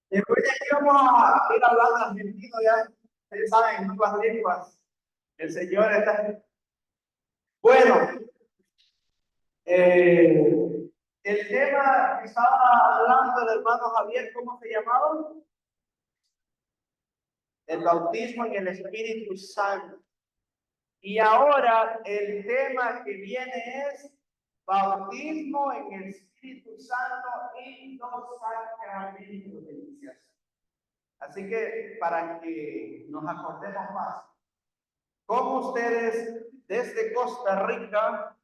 Después de aquí vamos a ir hablando argentino ya. Ustedes saben, nuevas lenguas. El Señor está. Bueno, el tema que estaba hablando el hermano Javier, ¿cómo se llamaba? El bautismo en el Espíritu Santo. Y ahora el tema que viene es bautismo en el Espíritu Santo y los sacramentos de iniciación. Así que para que nos acordemos más, ¿cómo ustedes desde Costa Rica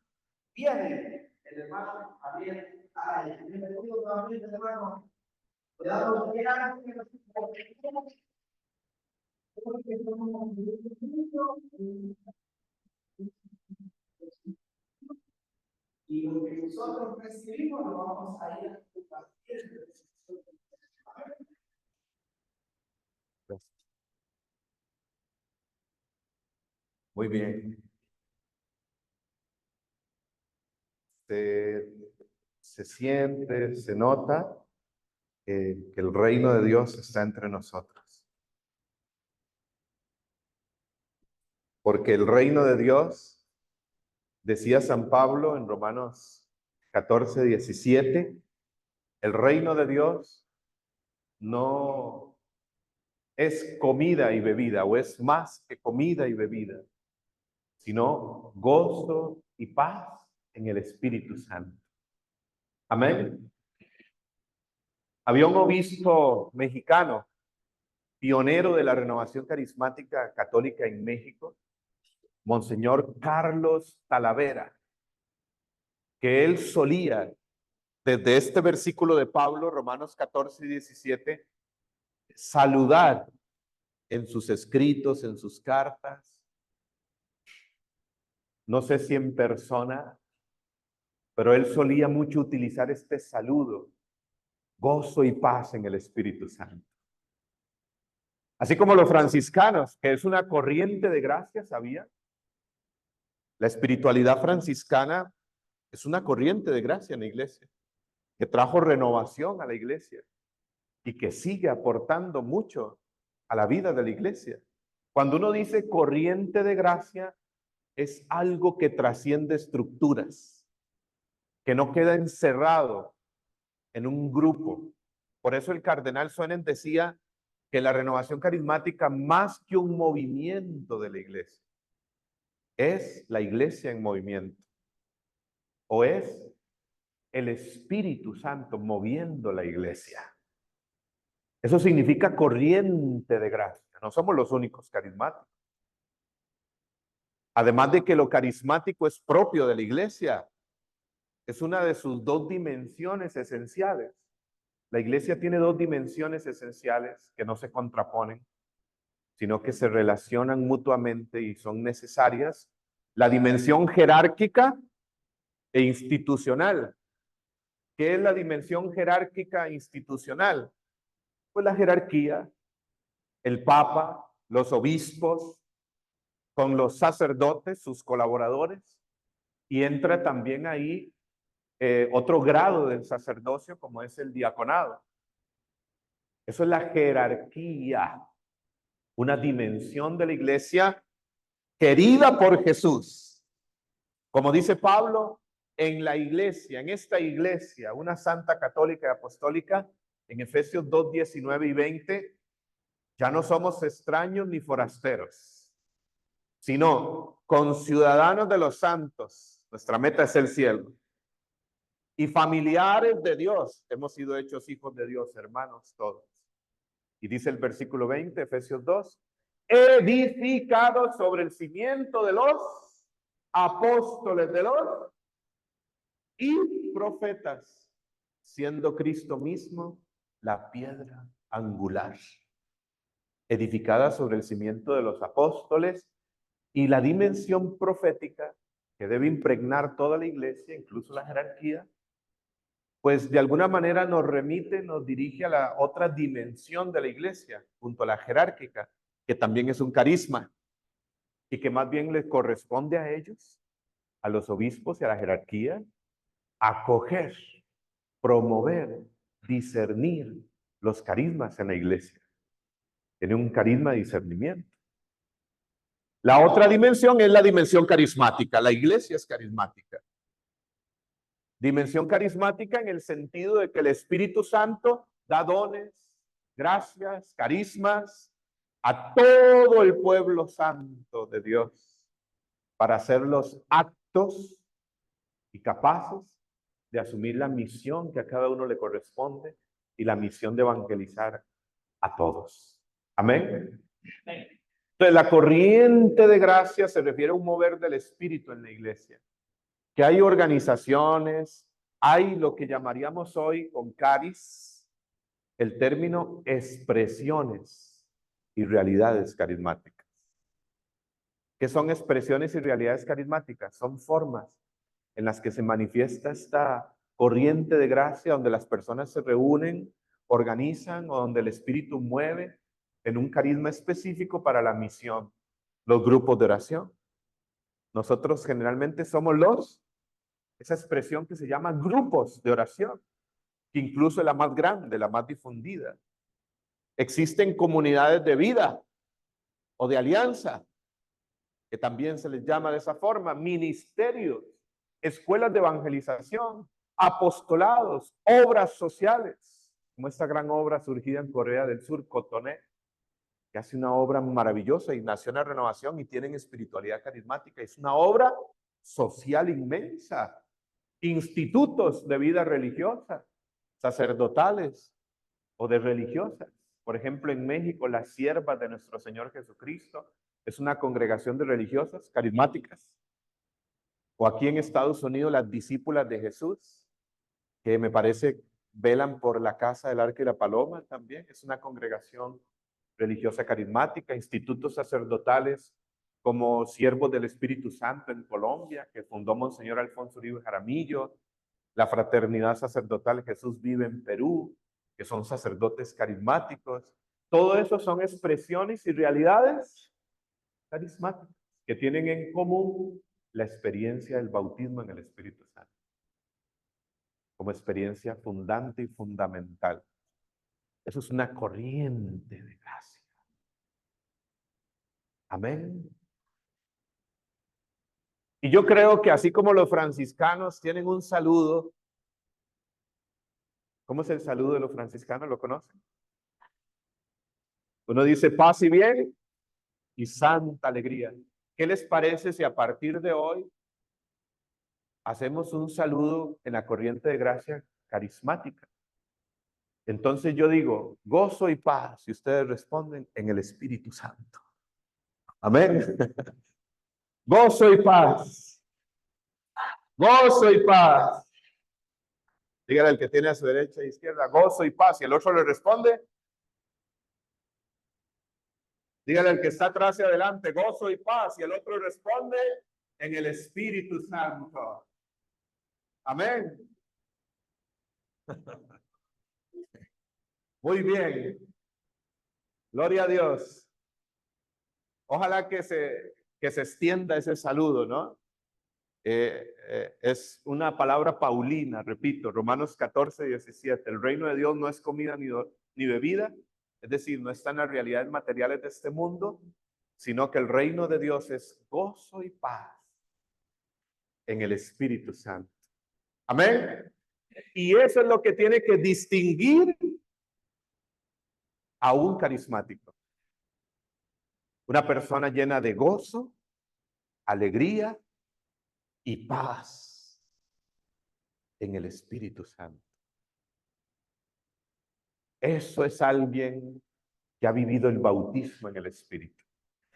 vienen? El hermano Javier. Ay, bienvenido también, hermano. Cuidado, y lo que nosotros recibimos lo vamos a ir a compartir. Muy bien. Se siente, se nota que el reino de Dios está entre nosotros. Porque el reino de Dios, decía San Pablo en Romanos 14:17, el reino de Dios no es comida y bebida, o es más que comida y bebida, sino gozo y paz en el Espíritu Santo. Amén. Había un obispo mexicano, pionero de la renovación carismática católica en México, Monseñor Carlos Talavera, que él solía, desde este versículo de Pablo, Romanos 14:17, saludar en sus escritos, en sus cartas, no sé si en persona, pero él solía mucho utilizar este saludo, gozo y paz en el Espíritu Santo. Así como los franciscanos, que es una corriente de gracia, ¿sabía? La espiritualidad franciscana es una corriente de gracia en la iglesia, que trajo renovación a la iglesia y que sigue aportando mucho a la vida de la iglesia. Cuando uno dice corriente de gracia, es algo que trasciende estructuras, que no queda encerrado en un grupo. Por eso el cardenal Suenen decía que la renovación carismática, más que un movimiento de la iglesia, es la iglesia en movimiento, o es el Espíritu Santo moviendo la iglesia. Eso significa corriente de gracia. No somos los únicos carismáticos. Además de que lo carismático es propio de la iglesia, es una de sus dos dimensiones esenciales. La iglesia tiene dos dimensiones esenciales que no se contraponen, sino que se relacionan mutuamente y son necesarias. La dimensión jerárquica e institucional. ¿Qué es la dimensión jerárquica e institucional? Pues la jerarquía, el papa, los obispos, con los sacerdotes, sus colaboradores, y entra también ahí otro grado del sacerdocio como es el diaconado. Eso es la jerarquía, una dimensión de la iglesia querida por Jesús. Como dice Pablo, en la iglesia, en esta iglesia, una santa católica y apostólica, en Efesios 2:19-20, ya no somos extraños ni forasteros, sino conciudadanos de los santos. Nuestra meta es el cielo. Y familiares de Dios. Hemos sido hechos hijos de Dios, hermanos todos. Y dice el versículo 20, Efesios 2, edificados sobre el cimiento de los apóstoles de los y profetas, siendo Cristo mismo la piedra angular, edificada sobre el cimiento de los apóstoles, y la dimensión profética que debe impregnar toda la iglesia, incluso la jerarquía, pues de alguna manera nos remite, nos dirige a la otra dimensión de la iglesia, junto a la jerárquica, que también es un carisma, y que más bien les corresponde a ellos, a los obispos y a la jerarquía, acoger, promover, discernir los carismas en la iglesia. Tiene un carisma de discernimiento. La otra dimensión es la dimensión carismática. La iglesia es carismática. Dimensión carismática en el sentido de que el Espíritu Santo da dones, gracias, carismas a todo el pueblo santo de Dios para hacer los actos y capaces de asumir la misión que a cada uno le corresponde y la misión de evangelizar a todos. Amén. Entonces, la corriente de gracia se refiere a un mover del Espíritu en la iglesia. Que hay organizaciones, hay lo que llamaríamos hoy con caris, el término expresiones y realidades carismáticas. ¿Qué son expresiones y realidades carismáticas? Son formas en las que se manifiesta esta corriente de gracia donde las personas se reúnen, organizan o donde el Espíritu mueve en un carisma específico para la misión. Los grupos de oración. Nosotros generalmente somos esa expresión que se llama grupos de oración, que incluso es la más grande, la más difundida. Existen comunidades de vida o de alianza, que también se les llama de esa forma, ministerios, escuelas de evangelización, apostolados, obras sociales, como esta gran obra surgida en Corea del Sur, Cotoné, que hace una obra maravillosa y nació en la renovación y tienen espiritualidad carismática. Es una obra social inmensa. Institutos de vida religiosa, sacerdotales o de religiosas. Por ejemplo, en México, las siervas de nuestro Señor Jesucristo es una congregación de religiosas carismáticas. O aquí en Estados Unidos, las discípulas de Jesús, que me parece velan por la casa del Arca y la Paloma también, es una congregación religiosa carismática. Institutos sacerdotales como Siervos del Espíritu Santo en Colombia, que fundó Monseñor Alfonso Uribe Jaramillo, la Fraternidad Sacerdotal Jesús Vive en Perú, que son sacerdotes carismáticos. Todo eso son expresiones y realidades carismáticas que tienen en común la experiencia del bautismo en el Espíritu Santo como experiencia fundante y fundamental. Eso es una corriente de gracia. Amén. Y yo creo que así como los franciscanos tienen un saludo, ¿cómo es el saludo de los franciscanos? ¿Lo conocen? Uno dice paz y bien y santa alegría. ¿Qué les parece si a partir de hoy hacemos un saludo en la corriente de gracia carismática? Entonces yo digo, gozo y paz, y ustedes responden en el Espíritu Santo. Amén. Gozo y paz. Gozo y paz. Dígale al que tiene a su derecha e izquierda, gozo y paz. Y el otro le responde. Dígale al que está atrás y adelante, gozo y paz. Y el otro responde en el Espíritu Santo. Amén. Muy bien. Gloria a Dios. Ojalá que se extienda ese saludo, ¿no? Es una palabra paulina, repito, Romanos 14:17. El reino de Dios no es comida ni bebida, es decir, no está en las realidades materiales de este mundo, sino que el reino de Dios es gozo y paz en el Espíritu Santo. Amén. Y eso es lo que tiene que distinguir a un carismático. Una persona llena de gozo, alegría y paz en el Espíritu Santo. Eso es alguien que ha vivido el bautismo en el Espíritu.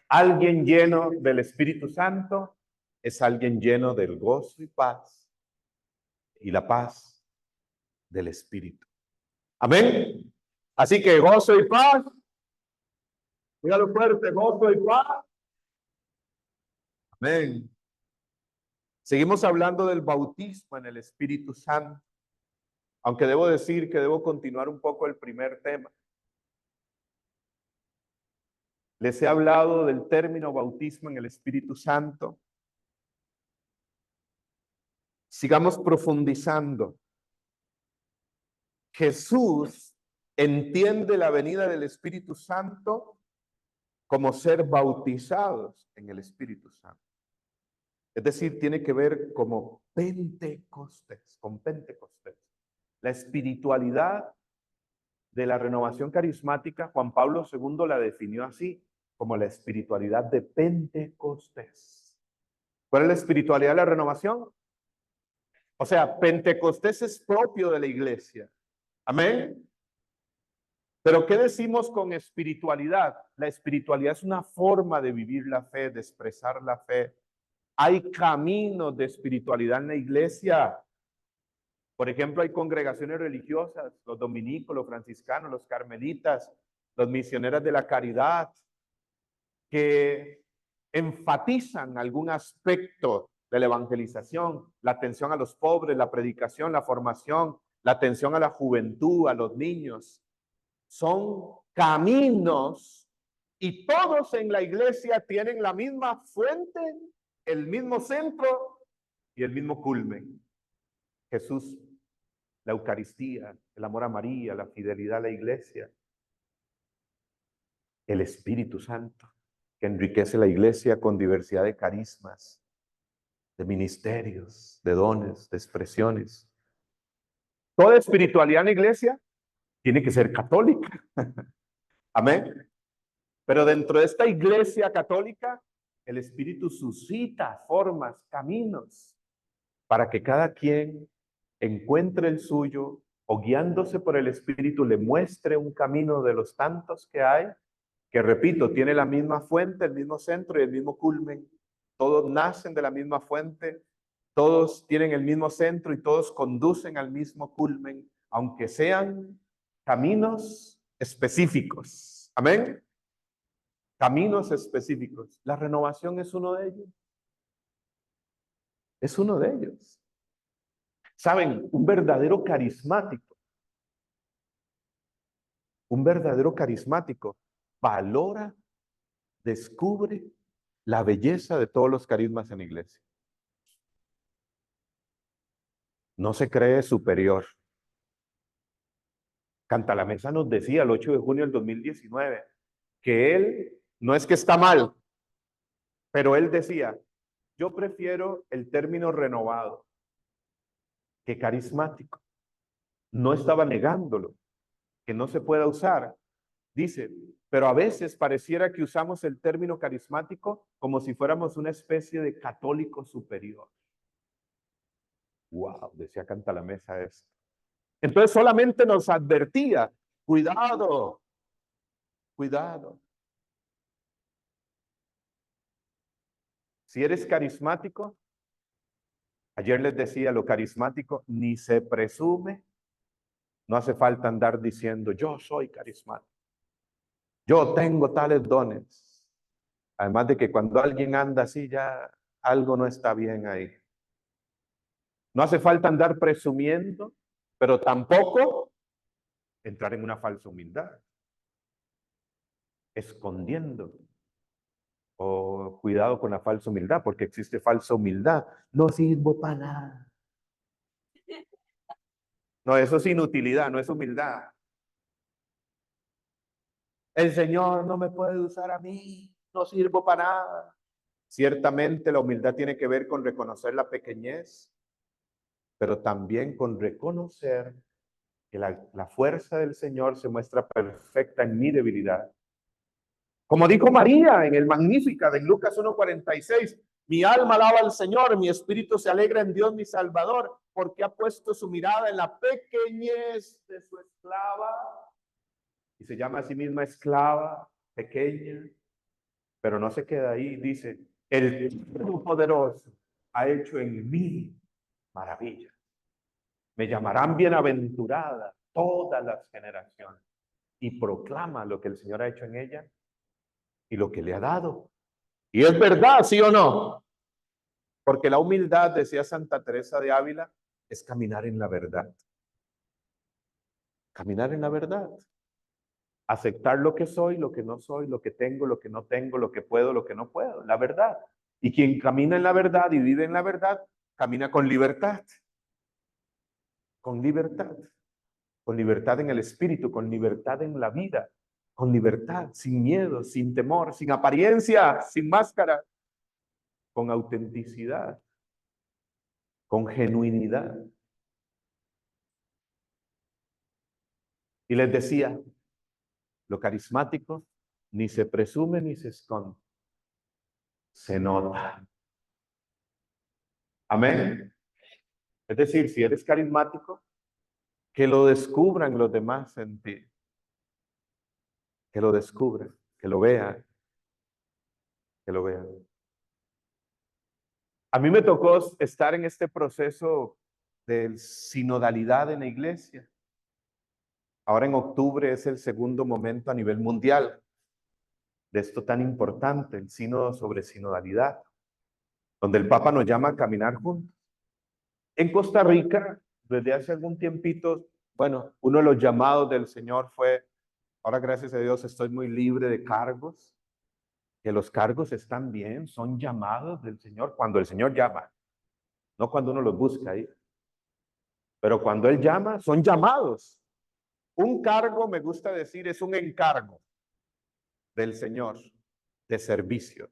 Alguien lleno del Espíritu Santo es alguien lleno del gozo y paz y la paz del Espíritu. Amén. Así que gozo y paz. Dígalo fuerte, gozo y paz. Amén. Seguimos hablando del bautismo en el Espíritu Santo, aunque debo decir que debo continuar un poco el primer tema. Les he hablado del término bautismo en el Espíritu Santo. Sigamos profundizando. Jesús entiende la venida del Espíritu Santo como ser bautizados en el Espíritu Santo. Es decir, tiene que ver como Pentecostés, con Pentecostés. La espiritualidad de la renovación carismática, Juan Pablo II la definió así, como la espiritualidad de Pentecostés. ¿Cuál es la espiritualidad de la renovación? O sea, Pentecostés es propio de la iglesia. Amén. Pero ¿qué decimos con espiritualidad? La espiritualidad es una forma de vivir la fe, de expresar la fe. Hay caminos de espiritualidad en la iglesia. Por ejemplo, hay congregaciones religiosas, los dominicos, los franciscanos, los carmelitas, los misioneros de la caridad, que enfatizan algún aspecto de la evangelización, la atención a los pobres, la predicación, la formación, la atención a la juventud, a los niños. Son caminos y todos en la iglesia tienen la misma fuente, el mismo centro y el mismo culmen. Jesús, la Eucaristía, el amor a María, la fidelidad a la iglesia, el Espíritu Santo, que enriquece la iglesia con diversidad de carismas, de ministerios, de dones, de expresiones. Toda espiritualidad en la iglesia tiene que ser católica. Amén. Pero dentro de esta iglesia católica, el Espíritu suscita formas, caminos, para que cada quien encuentre el suyo o guiándose por el Espíritu le muestre un camino de los tantos que hay, que repito, tiene la misma fuente, el mismo centro y el mismo culmen. Todos nacen de la misma fuente, todos tienen el mismo centro y todos conducen al mismo culmen, aunque sean caminos específicos. Amén. Caminos específicos. La renovación es uno de ellos. Es uno de ellos. Saben, un verdadero carismático valora, descubre la belleza de todos los carismas en la iglesia. No se cree superior. Cantalamessa nos decía el 8 de junio del 2019 que él no es que está mal, pero él decía, yo prefiero el término renovado que carismático. No estaba negándolo, que no se pueda usar. Dice, pero a veces pareciera que usamos el término carismático como si fuéramos una especie de católico superior. Wow, decía Cantalamessa esto. Entonces solamente nos advertía, cuidado, cuidado. Si eres carismático, ayer les decía, lo carismático ni se presume, no hace falta andar diciendo, yo soy carismático, yo tengo tales dones. Además de que cuando alguien anda así, ya algo no está bien ahí. No hace falta andar presumiendo, pero tampoco entrar en una falsa humildad, escondiendo. O cuidado con la falsa humildad, porque existe falsa humildad. No sirvo para nada. No, eso es inutilidad, no es humildad. El Señor no me puede usar a mí, no sirvo para nada. Ciertamente la humildad tiene que ver con reconocer la pequeñez, pero también con reconocer que la fuerza del Señor se muestra perfecta en mi debilidad. Como dijo María en el Magnífica de Lucas 1:46, mi alma alaba al Señor, mi espíritu se alegra en Dios mi Salvador, porque ha puesto su mirada en la pequeñez de su esclava. Y se llama a sí misma esclava, pequeña, pero no se queda ahí, dice, el Todopoderoso ha hecho en mí maravilla. Me llamarán bienaventurada todas las generaciones. Y proclama lo que el Señor ha hecho en ella y lo que le ha dado. Y es verdad, ¿sí o no? Porque la humildad, decía Santa Teresa de Ávila, es caminar en la verdad. Caminar en la verdad. Aceptar lo que soy, lo que no soy, lo que tengo, lo que no tengo, lo que puedo, lo que no puedo. La verdad. Y quien camina en la verdad y vive en la verdad, camina con libertad. Con libertad. con libertad en el espíritu, con libertad en la vida, con libertad, sin miedo, sin temor, sin apariencia, sin máscara, con autenticidad, con genuinidad. Y les decía, lo carismático ni se presume ni se esconde, se nota. Amén. Es decir, si eres carismático, que lo descubran los demás en ti. Que lo descubran, que lo vean, que lo vean. A mí me tocó estar en este proceso de sinodalidad en la iglesia. Ahora en octubre es el segundo momento a nivel mundial de esto tan importante, el sínodo sobre sinodalidad, donde el Papa nos llama a caminar juntos. En Costa Rica, desde hace algún tiempito, bueno, uno de los llamados del Señor fue, ahora gracias a Dios estoy muy libre de cargos, que los cargos están bien, son llamados del Señor cuando el Señor llama, no cuando uno los busca ahí. Pero cuando Él llama, son llamados. Un cargo, me gusta decir, es un encargo del Señor de servicio,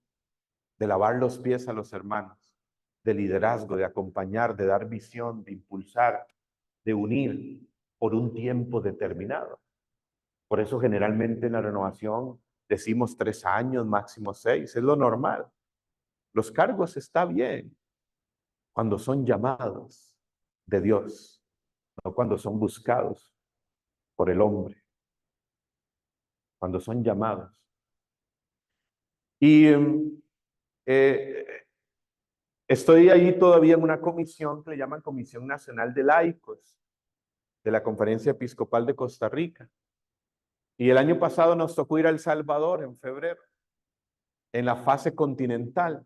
de lavar los pies a los hermanos, de liderazgo, de acompañar, de dar visión, de impulsar, de unir por un tiempo determinado. Por eso generalmente en la renovación decimos 3 años, máximo 6, es lo normal. Los cargos está bien cuando son llamados de Dios, no cuando son buscados por el hombre, cuando son llamados. Y estoy ahí todavía en una comisión que le llaman Comisión Nacional de Laicos de la Conferencia Episcopal de Costa Rica. Y el año pasado nos tocó ir a El Salvador en febrero, en la fase continental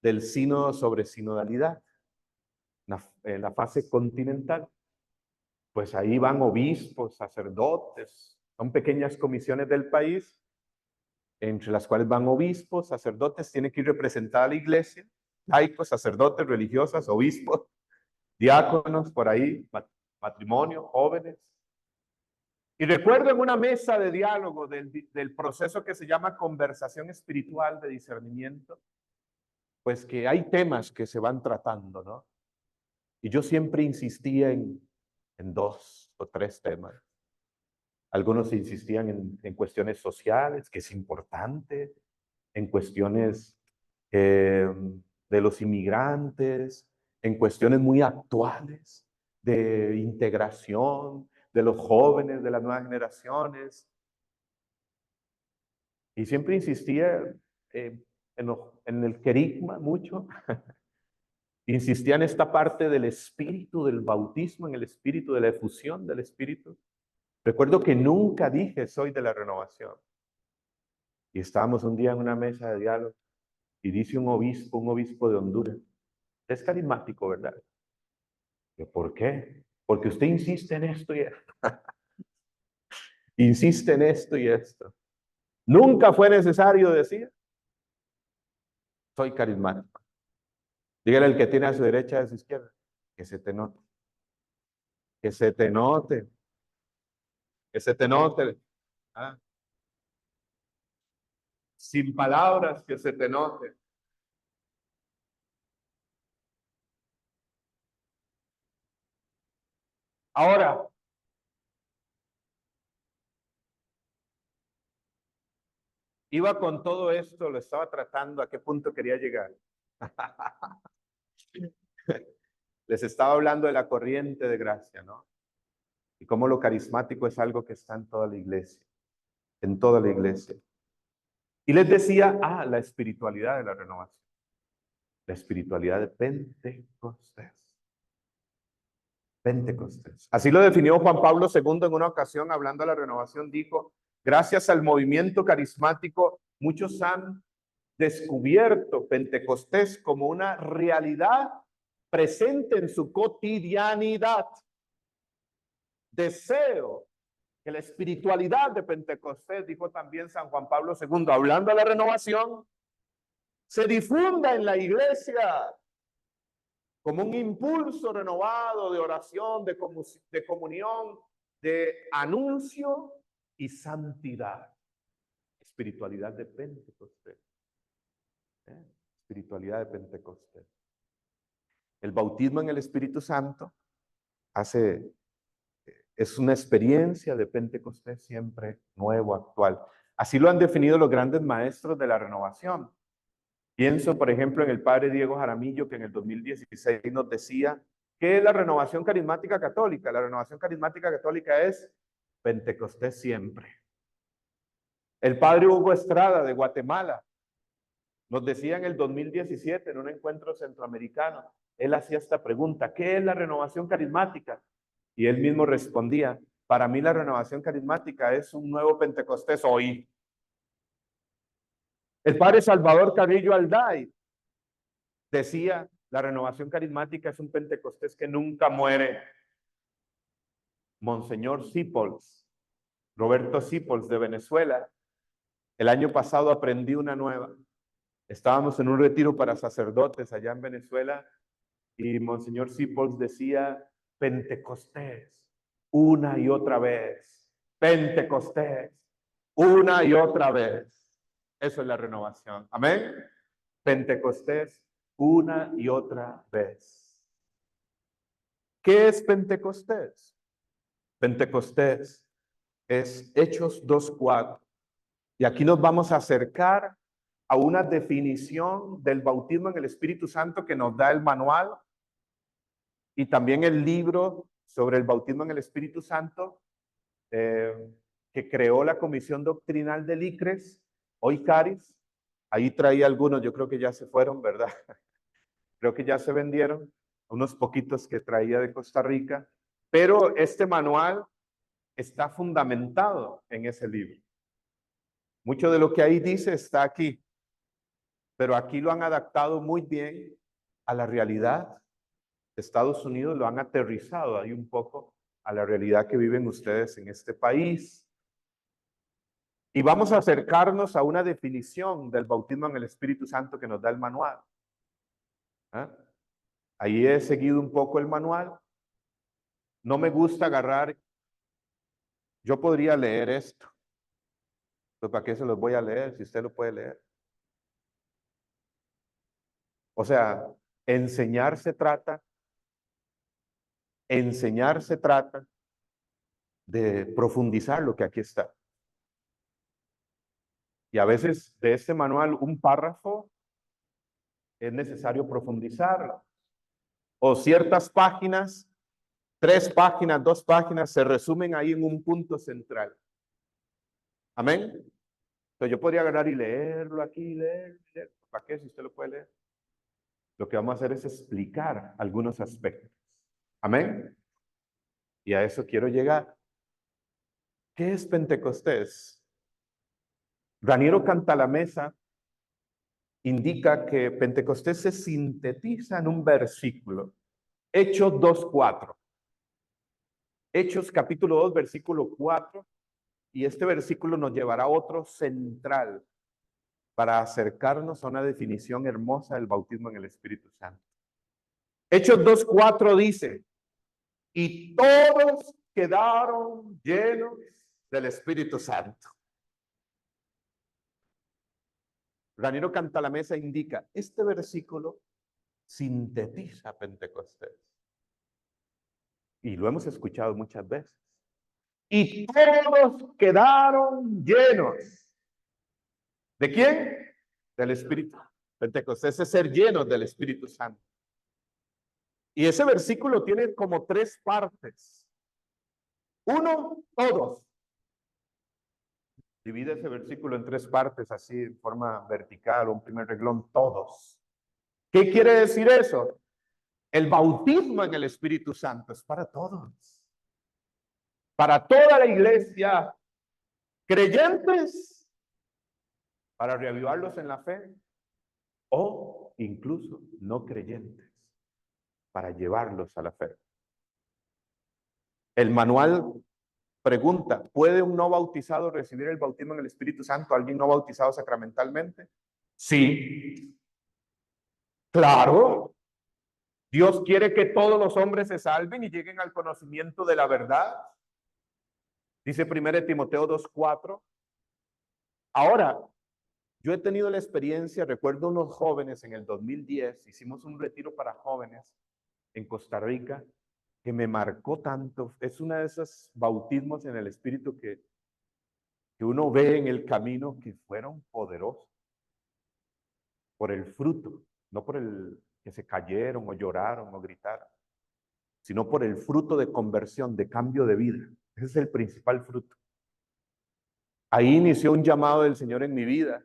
del sínodo sobre sinodalidad. En la fase continental, pues ahí van obispos, sacerdotes, son pequeñas comisiones del país, entre las cuales van obispos, sacerdotes, tiene que ir representada a la iglesia, laicos, sacerdotes, religiosas, obispos, diáconos, por ahí, matrimonio, jóvenes. Y recuerdo en una mesa de diálogo del proceso que se llama conversación espiritual de discernimiento, pues que hay temas que se van tratando, ¿no? Y yo siempre insistía en 2 o 3 temas. Algunos insistían en cuestiones sociales, que es importante, en cuestiones de los inmigrantes, en cuestiones muy actuales de integración de los jóvenes, de las nuevas generaciones. Y siempre insistía en el querigma mucho. Insistía en esta parte del espíritu del bautismo, en el espíritu de la efusión del espíritu. Recuerdo que nunca dije soy de la renovación. Y estábamos un día en una mesa de diálogo y dice un obispo de Honduras, es carismático, ¿verdad? Yo, ¿por qué? Porque usted insiste en esto y esto. Insiste en esto y esto. Nunca fue necesario decir, soy carismático. Dígale al que tiene a su derecha y a su izquierda, que se te note. Que se te note. Que se te note. ¿Ah? Sin palabras, que se te note. Ahora, iba con todo esto, lo estaba tratando, ¿a qué punto quería llegar? Les estaba hablando de la corriente de gracia, ¿no? Y cómo lo carismático es algo que está en toda la iglesia, en toda la iglesia. Y les decía, la espiritualidad de la renovación, la espiritualidad de Pentecostés. Pentecostés. Así lo definió Juan Pablo II en una ocasión, hablando de la renovación, dijo, gracias al movimiento carismático, muchos han descubierto Pentecostés como una realidad presente en su cotidianidad. Deseo que la espiritualidad de Pentecostés, dijo también San Juan Pablo II, hablando de la renovación, se difunda en la iglesia como un impulso renovado de oración, de comunión, de anuncio y santidad. Espiritualidad de Pentecostés. Espiritualidad de Pentecostés. El bautismo en el Espíritu Santo es una experiencia de Pentecostés siempre nuevo, actual. Así lo han definido los grandes maestros de la renovación. Pienso, por ejemplo, en el padre Diego Jaramillo, que en el 2016 nos decía que es la renovación carismática católica. La renovación carismática católica es Pentecostés siempre. El padre Hugo Estrada de Guatemala nos decía en el 2017 en un encuentro centroamericano, él hacía esta pregunta: ¿qué es la renovación carismática? Y él mismo respondía: para mí la renovación carismática es un nuevo Pentecostés hoy. El padre Salvador Carrillo Alday decía: la renovación carismática es un Pentecostés que nunca muere. Monseñor Sipols, Roberto Sipols de Venezuela, el año pasado aprendí una nueva. Estábamos en un retiro para sacerdotes allá en Venezuela y Monseñor Sipols decía: Pentecostés, una y otra vez. Pentecostés, una y otra vez. Eso es la renovación. Amén. Pentecostés, una y otra vez. ¿Qué es Pentecostés? Pentecostés es Hechos 2:4. Y aquí nos vamos a acercar a una definición del bautismo en el Espíritu Santo que nos da el manual y también el libro sobre el bautismo en el Espíritu Santo que creó la Comisión Doctrinal del ICRES, hoy Caris. Ahí traía algunos, yo creo que ya se fueron, ¿verdad? Creo que ya se vendieron, unos poquitos que traía de Costa Rica, pero este manual está fundamentado en ese libro. Mucho de lo que ahí dice está aquí, pero aquí lo han adaptado muy bien a la realidad de Estados Unidos, lo han aterrizado ahí un poco a la realidad que viven ustedes en este país. Y vamos a acercarnos a una definición del bautismo en el Espíritu Santo que nos da el manual. Ahí he seguido un poco el manual. No me gusta agarrar. Yo podría leer esto. Pues ¿para qué se los voy a leer si usted lo puede leer? O sea, enseñar se trata de profundizar lo que aquí está. Y a veces de este manual un párrafo es necesario profundizarlo. O ciertas páginas, 3 páginas, 2 páginas, se resumen ahí en un punto central. Amén. Entonces yo podría agarrar y leerlo aquí, leer. ¿Para qué? Si usted lo puede leer. Lo que vamos a hacer es explicar algunos aspectos. Amén. Y a eso quiero llegar. ¿Qué es Pentecostés? Raniero Cantalamessa indica que Pentecostés se sintetiza en un versículo. Hechos 2:4. Hechos capítulo 2, versículo 4. Y este versículo nos llevará a otro central para acercarnos a una definición hermosa del bautismo en el Espíritu Santo. Hechos 2:4 dice: y todos quedaron llenos del Espíritu Santo. Raniero Cantalamessa indica, este versículo sintetiza Pentecostés. Y lo hemos escuchado muchas veces. Y todos quedaron llenos. ¿De quién? Del Espíritu. Pentecostés es ser llenos del Espíritu Santo. Y ese versículo tiene como 3 partes. 1, todos. Divide ese versículo en 3 partes, así en forma vertical, un primer renglón, todos. ¿Qué quiere decir eso? El bautismo en el Espíritu Santo es para todos. Para toda la iglesia, creyentes, para reavivarlos en la fe, o incluso no creyentes, para llevarlos a la fe. El manual pregunta: ¿puede un no bautizado recibir el bautismo en el Espíritu Santo? ¿Alguien no bautizado sacramentalmente? Sí. Claro. Dios quiere que todos los hombres se salven y lleguen al conocimiento de la verdad. Dice 1 Timoteo 2:4. Ahora, yo he tenido la experiencia, recuerdo unos jóvenes en el 2010, hicimos un retiro para jóvenes en Costa Rica, que me marcó tanto. Es una de esos bautismos en el Espíritu que uno ve en el camino que fueron poderosos por el fruto, no por el que se cayeron o lloraron o gritaron, sino por el fruto de conversión, de cambio de vida. Ese es el principal fruto. Ahí inició un llamado del Señor en mi vida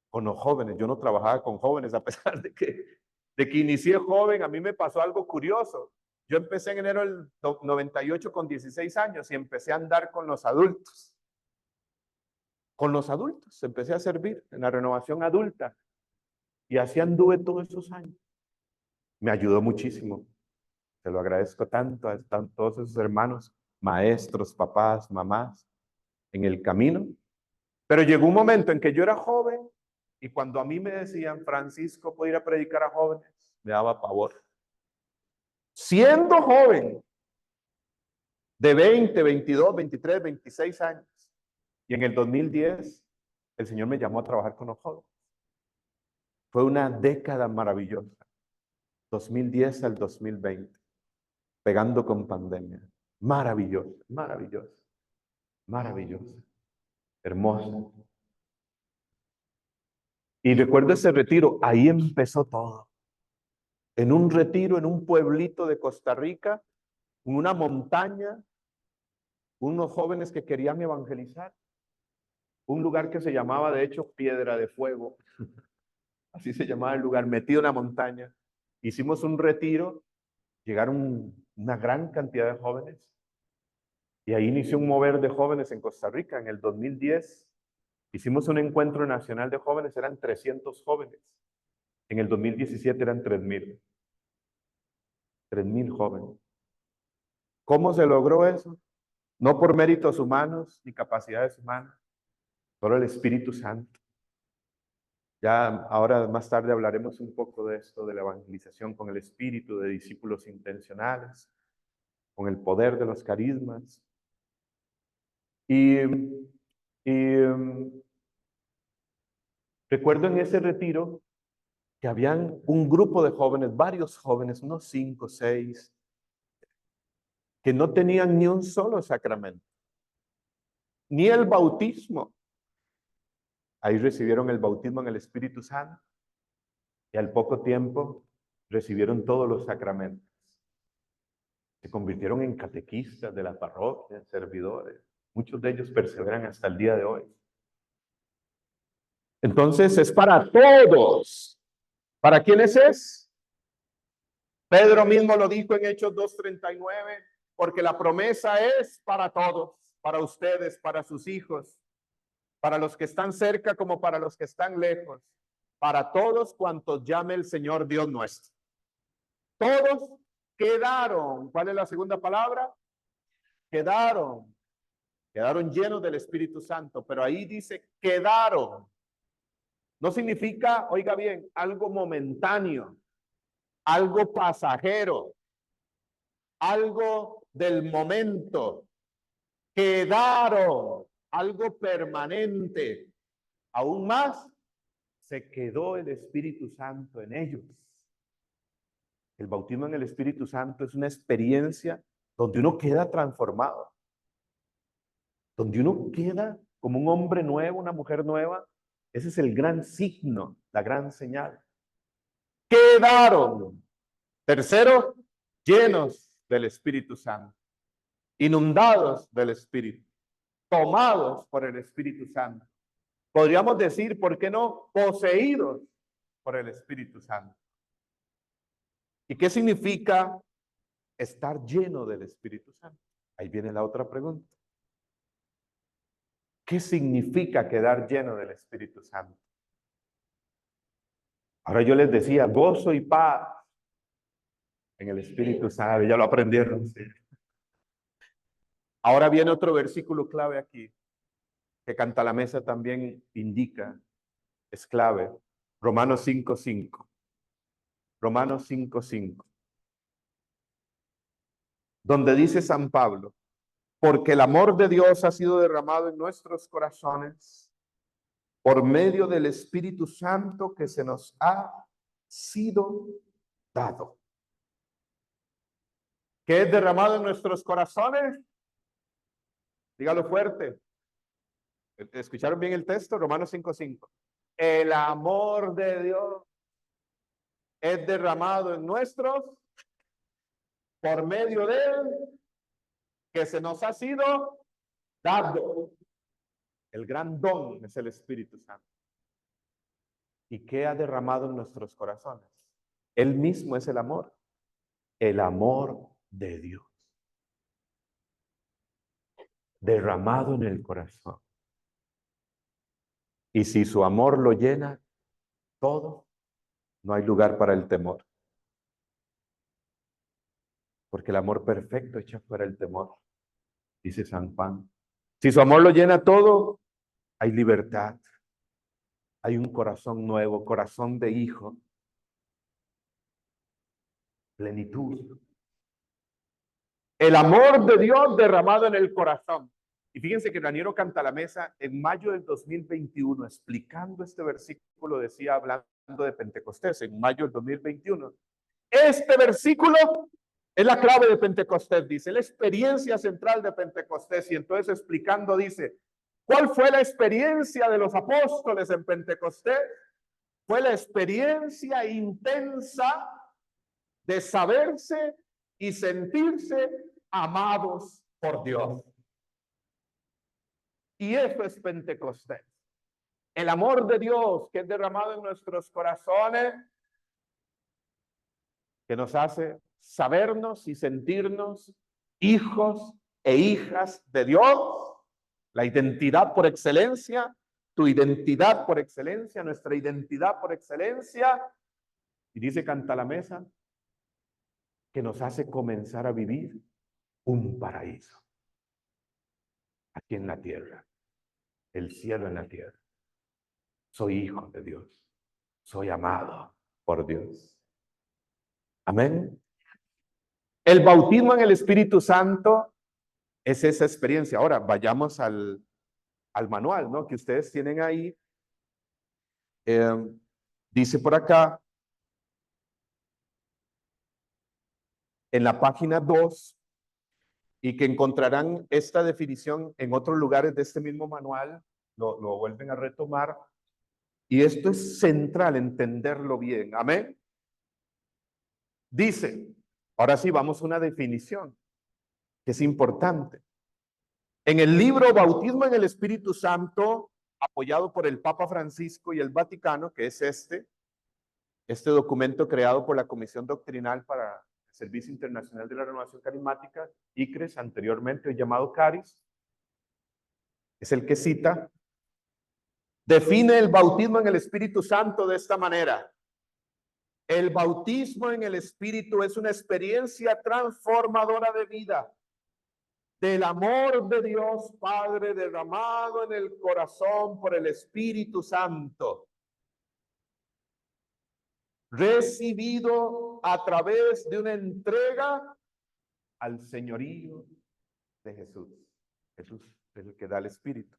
con los jóvenes. Yo no trabajaba con jóvenes, a pesar de que inicié joven. A mí me pasó algo curioso. Yo empecé en enero del 98 con 16 años y empecé a andar con los adultos. Con los adultos empecé a servir en la renovación adulta y así anduve todos esos años. Me ayudó muchísimo. Se lo agradezco tanto a todos esos hermanos, maestros, papás, mamás, en el camino. Pero llegó un momento en que yo era joven y cuando a mí me decían, Francisco, ¿puedo ir a predicar a jóvenes? Me daba pavor. Siendo joven, de 20, 22, 23, 26 años. Y en el 2010, el Señor me llamó a trabajar con los jóvenes. Fue una década maravillosa. 2010 al 2020, pegando con pandemia. Maravillosa, maravillosa, maravillosa, hermosa. Y recuerdo ese retiro, ahí empezó todo. En un retiro, en un pueblito de Costa Rica, en una montaña, unos jóvenes que querían evangelizar. Un lugar que se llamaba, de hecho, Piedra de Fuego. Así se llamaba el lugar, metido en la montaña. Hicimos un retiro, llegaron una gran cantidad de jóvenes. Y ahí inició un mover de jóvenes en Costa Rica. En el 2010 hicimos un encuentro nacional de jóvenes, eran 300 jóvenes. En el 2017 eran 3,000. 3,000 jóvenes. ¿Cómo se logró eso? No por méritos humanos ni capacidades humanas, solo el Espíritu Santo. Ya ahora más tarde hablaremos un poco de esto, de la evangelización con el Espíritu, de discípulos intencionales, con el poder de los carismas. Y recuerdo en ese retiro que habían un grupo de jóvenes, varios jóvenes, unos 5, 6, que no tenían ni un solo sacramento, ni el bautismo. Ahí recibieron el bautismo en el Espíritu Santo y al poco tiempo recibieron todos los sacramentos. Se convirtieron en catequistas de la parroquia, servidores. Muchos de ellos perseveran hasta el día de hoy. Entonces es para todos. ¿Para quiénes es? Pedro mismo lo dijo en Hechos 2:39, porque la promesa es para todos, para ustedes, para sus hijos, para los que están cerca como para los que están lejos, para todos cuantos llame el Señor Dios nuestro. Todos quedaron. ¿Cuál es la segunda palabra? Quedaron llenos del Espíritu Santo, pero ahí dice quedaron. No significa, oiga bien, algo momentáneo, algo pasajero, algo del momento. Quedaron, algo permanente. Aún más, se quedó el Espíritu Santo en ellos. El bautismo en el Espíritu Santo es una experiencia donde uno queda transformado, donde uno queda como un hombre nuevo, una mujer nueva. Ese es el gran signo, la gran señal. Quedaron. Tercero, llenos del Espíritu Santo, inundados del Espíritu, tomados por el Espíritu Santo. Podríamos decir, ¿por qué no? Poseídos por el Espíritu Santo. ¿Y qué significa estar lleno del Espíritu Santo? Ahí viene la otra pregunta. ¿Qué significa quedar lleno del Espíritu Santo? Ahora yo les decía, gozo y paz en el Espíritu Santo. Ya lo aprendieron. ¿Sí? Ahora viene otro versículo clave aquí, que Canta la Mesa también indica, es clave. Romanos 5:5. Romanos 5:5. Donde dice San Pablo, porque el amor de Dios ha sido derramado en nuestros corazones por medio del Espíritu Santo que se nos ha sido dado. ¿Qué es derramado en nuestros corazones? Dígalo fuerte. ¿Escucharon bien el texto? Romanos 5:5. El amor de Dios es derramado en nosotros por medio de él que se nos ha sido dado. El gran don es el Espíritu Santo. ¿Y qué ha derramado en nuestros corazones? Él mismo es el amor de Dios, derramado en el corazón. Y si su amor lo llena todo, no hay lugar para el temor. Porque el amor perfecto echa fuera el temor, dice San Juan. Si su amor lo llena todo, hay libertad. Hay un corazón nuevo, corazón de hijo. Plenitud. El amor de Dios derramado en el corazón. Y fíjense que Raniero Cantalamessa en mayo del 2021, explicando este versículo, decía, hablando de Pentecostés, en mayo del 2021, este versículo es la clave de Pentecostés, dice, la experiencia central de Pentecostés. Y entonces explicando dice, ¿cuál fue la experiencia de los apóstoles en Pentecostés? Fue la experiencia intensa de saberse y sentirse amados por Dios. Y eso es Pentecostés. El amor de Dios que es derramado en nuestros corazones, que nos hace sabernos y sentirnos hijos e hijas de Dios, la identidad por excelencia, tu identidad por excelencia, nuestra identidad por excelencia. Y dice Cantalamessa que nos hace comenzar a vivir un paraíso aquí en la tierra, el cielo en la tierra. Soy hijo de Dios, soy amado por Dios. Amén. El bautismo en el Espíritu Santo es esa experiencia. Ahora, vayamos al manual, ¿no? Que ustedes tienen ahí. Dice por acá, en la página 2, y que encontrarán esta definición en otros lugares de este mismo manual, lo vuelven a retomar. Y esto es central, entenderlo bien. Amén. Dice, ahora sí, vamos a una definición que es importante. En el libro Bautismo en el Espíritu Santo, apoyado por el Papa Francisco y el Vaticano, que es este documento creado por la Comisión Doctrinal para el Servicio Internacional de la Renovación Carismática, ICRES, anteriormente llamado CARIS, es el que cita, define el bautismo en el Espíritu Santo de esta manera. El bautismo en el Espíritu es una experiencia transformadora de vida, del amor de Dios Padre derramado en el corazón por el Espíritu Santo, recibido a través de una entrega al señorío de Jesús. Jesús es el que da el Espíritu.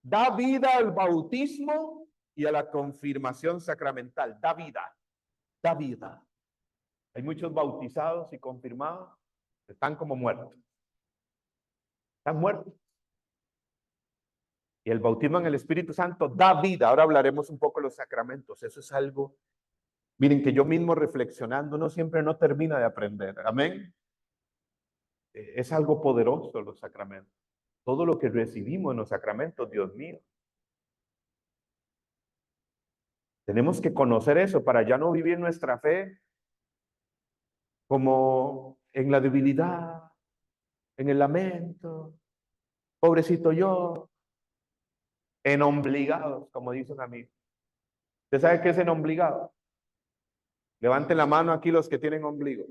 Da vida al bautismo y a la confirmación sacramental. Da vida. Da vida. Hay muchos bautizados y confirmados que están como muertos. Están muertos. Y el bautismo en el Espíritu Santo da vida. Ahora hablaremos un poco de los sacramentos. Eso es algo, miren, que yo mismo reflexionando, uno siempre no termina de aprender. Amén. Es algo poderoso los sacramentos. Todo lo que recibimos en los sacramentos, Dios mío. Tenemos que conocer eso para ya no vivir nuestra fe como en la debilidad, en el lamento, pobrecito yo, en obligados, como dice un amigo. ¿Usted sabe qué es en obligado? Levanten la mano aquí los que tienen ombligo.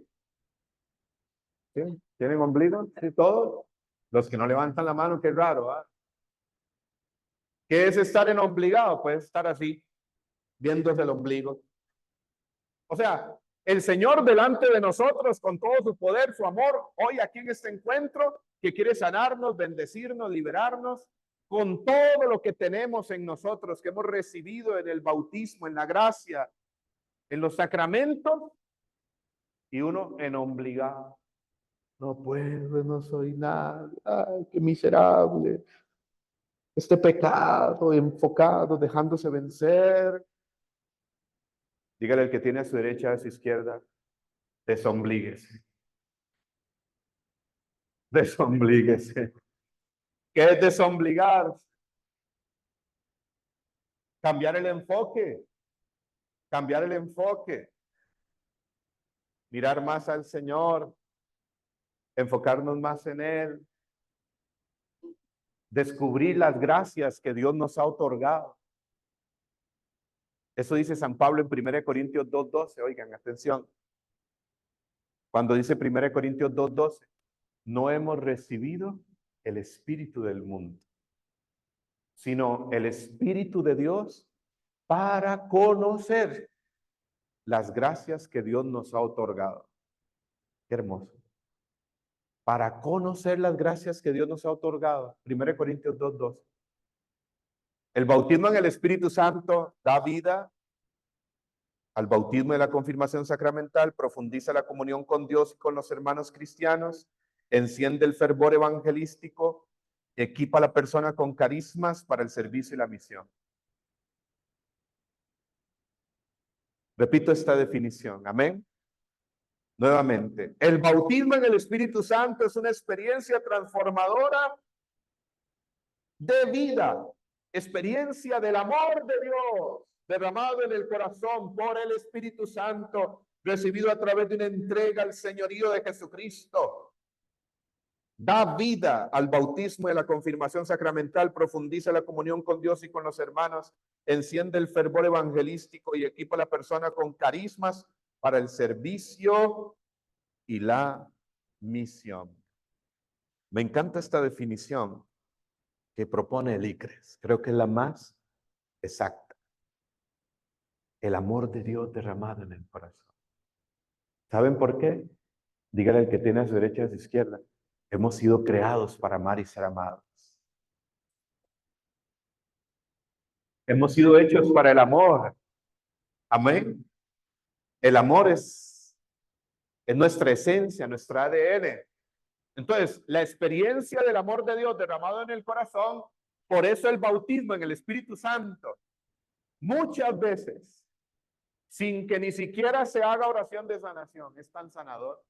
¿Sí? ¿Tienen ombligo? ¿Sí, todos? Los que no levantan la mano, qué raro, ¿ah? ¿Qué es estar en obligado? Puede estar así, viéndose el ombligo. O sea, el Señor delante de nosotros con todo su poder, su amor, hoy aquí en este encuentro, que quiere sanarnos, bendecirnos, liberarnos con todo lo que tenemos en nosotros, que hemos recibido en el bautismo, en la gracia, en los sacramentos, y uno en obligado. No puedo, no soy nada, ay, qué miserable. Este pecado enfocado, dejándose vencer. Dígale al que tiene a su derecha, a su izquierda, desoblíguese. Desoblíguese. ¿Qué es desobligarse? Cambiar el enfoque. Cambiar el enfoque. Mirar más al Señor. Enfocarnos más en Él. Descubrir las gracias que Dios nos ha otorgado. Eso dice San Pablo en 1 Corintios 2:12. Oigan, atención. Cuando dice 1 Corintios 2:12, no hemos recibido el espíritu del mundo, sino el Espíritu de Dios para conocer las gracias que Dios nos ha otorgado. Qué hermoso. Para conocer las gracias que Dios nos ha otorgado. 1 Corintios 2:12. El bautismo en el Espíritu Santo da vida al bautismo de la confirmación sacramental, profundiza la comunión con Dios y con los hermanos cristianos, enciende el fervor evangelístico, equipa a la persona con carismas para el servicio y la misión. Repito esta definición, amén. Nuevamente, el bautismo en el Espíritu Santo es una experiencia transformadora de vida, experiencia del amor de Dios derramado en el corazón por el Espíritu Santo, recibido a través de una entrega al señorío de Jesucristo. Da vida al bautismo y la confirmación sacramental, profundiza la comunión con Dios y con los hermanos, enciende el fervor evangelístico y equipa a la persona con carismas para el servicio y la misión. Me encanta esta definición que propone el ICRES. Creo que es la más exacta. El amor de Dios derramado en el corazón. ¿Saben por qué? Dígale al que tiene a su derecha y a su izquierda. Hemos sido creados para amar y ser amados. Hemos sido hechos para el amor. Amén. El amor es nuestra esencia, nuestra ADN. Entonces, la experiencia del amor de Dios derramado en el corazón, por eso el bautismo en el Espíritu Santo, muchas veces, sin que ni siquiera se haga oración de sanación, es tan sanador.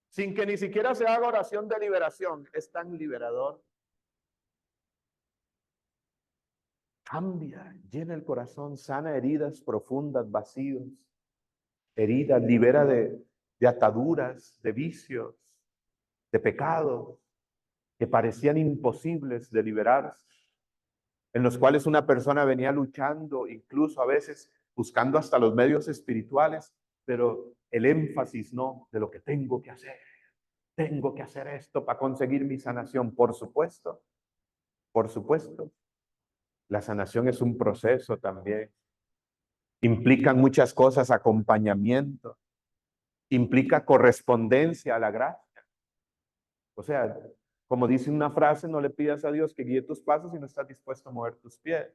Sin que ni siquiera se haga oración de liberación, es tan liberador. Cambia, llena el corazón, sana heridas profundas, vacíos, heridas, libera de ataduras, de vicios, de pecados que parecían imposibles de liberarse, en los cuales una persona venía luchando, incluso a veces buscando hasta los medios espirituales, pero el énfasis no de lo que tengo que hacer. Tengo que hacer esto para conseguir mi sanación. Por supuesto, por supuesto. La sanación es un proceso también. Implican muchas cosas, acompañamiento. Implica correspondencia a la gracia. O sea, como dice una frase, no le pidas a Dios que guíe tus pasos si no estás dispuesto a mover tus pies.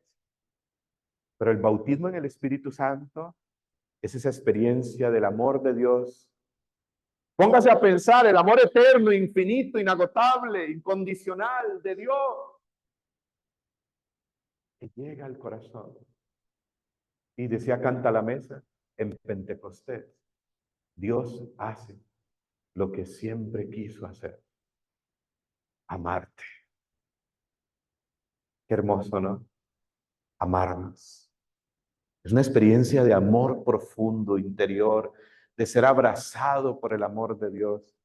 Pero el bautismo en el Espíritu Santo es esa experiencia del amor de Dios. Póngase a pensar el amor eterno, infinito, inagotable, incondicional de Dios que llega al corazón. Y decía Canta la Mesa en Pentecostés, Dios hace lo que siempre quiso hacer, amarte. Qué hermoso, ¿no? Amarnos. Es una experiencia de amor profundo, interior, de ser abrazado por el amor de Dios.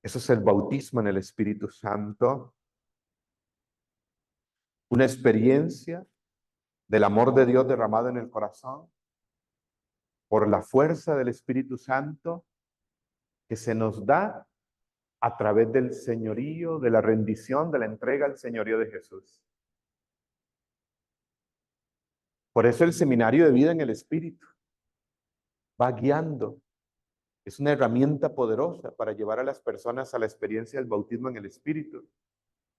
Eso es el bautismo en el Espíritu Santo. Una experiencia del amor de Dios derramado en el corazón por la fuerza del Espíritu Santo que se nos da a través del señorío, de la rendición, de la entrega al señorío de Jesús. Por eso el seminario de vida en el Espíritu va guiando Es una herramienta poderosa para llevar a las personas a la experiencia del bautismo en el Espíritu.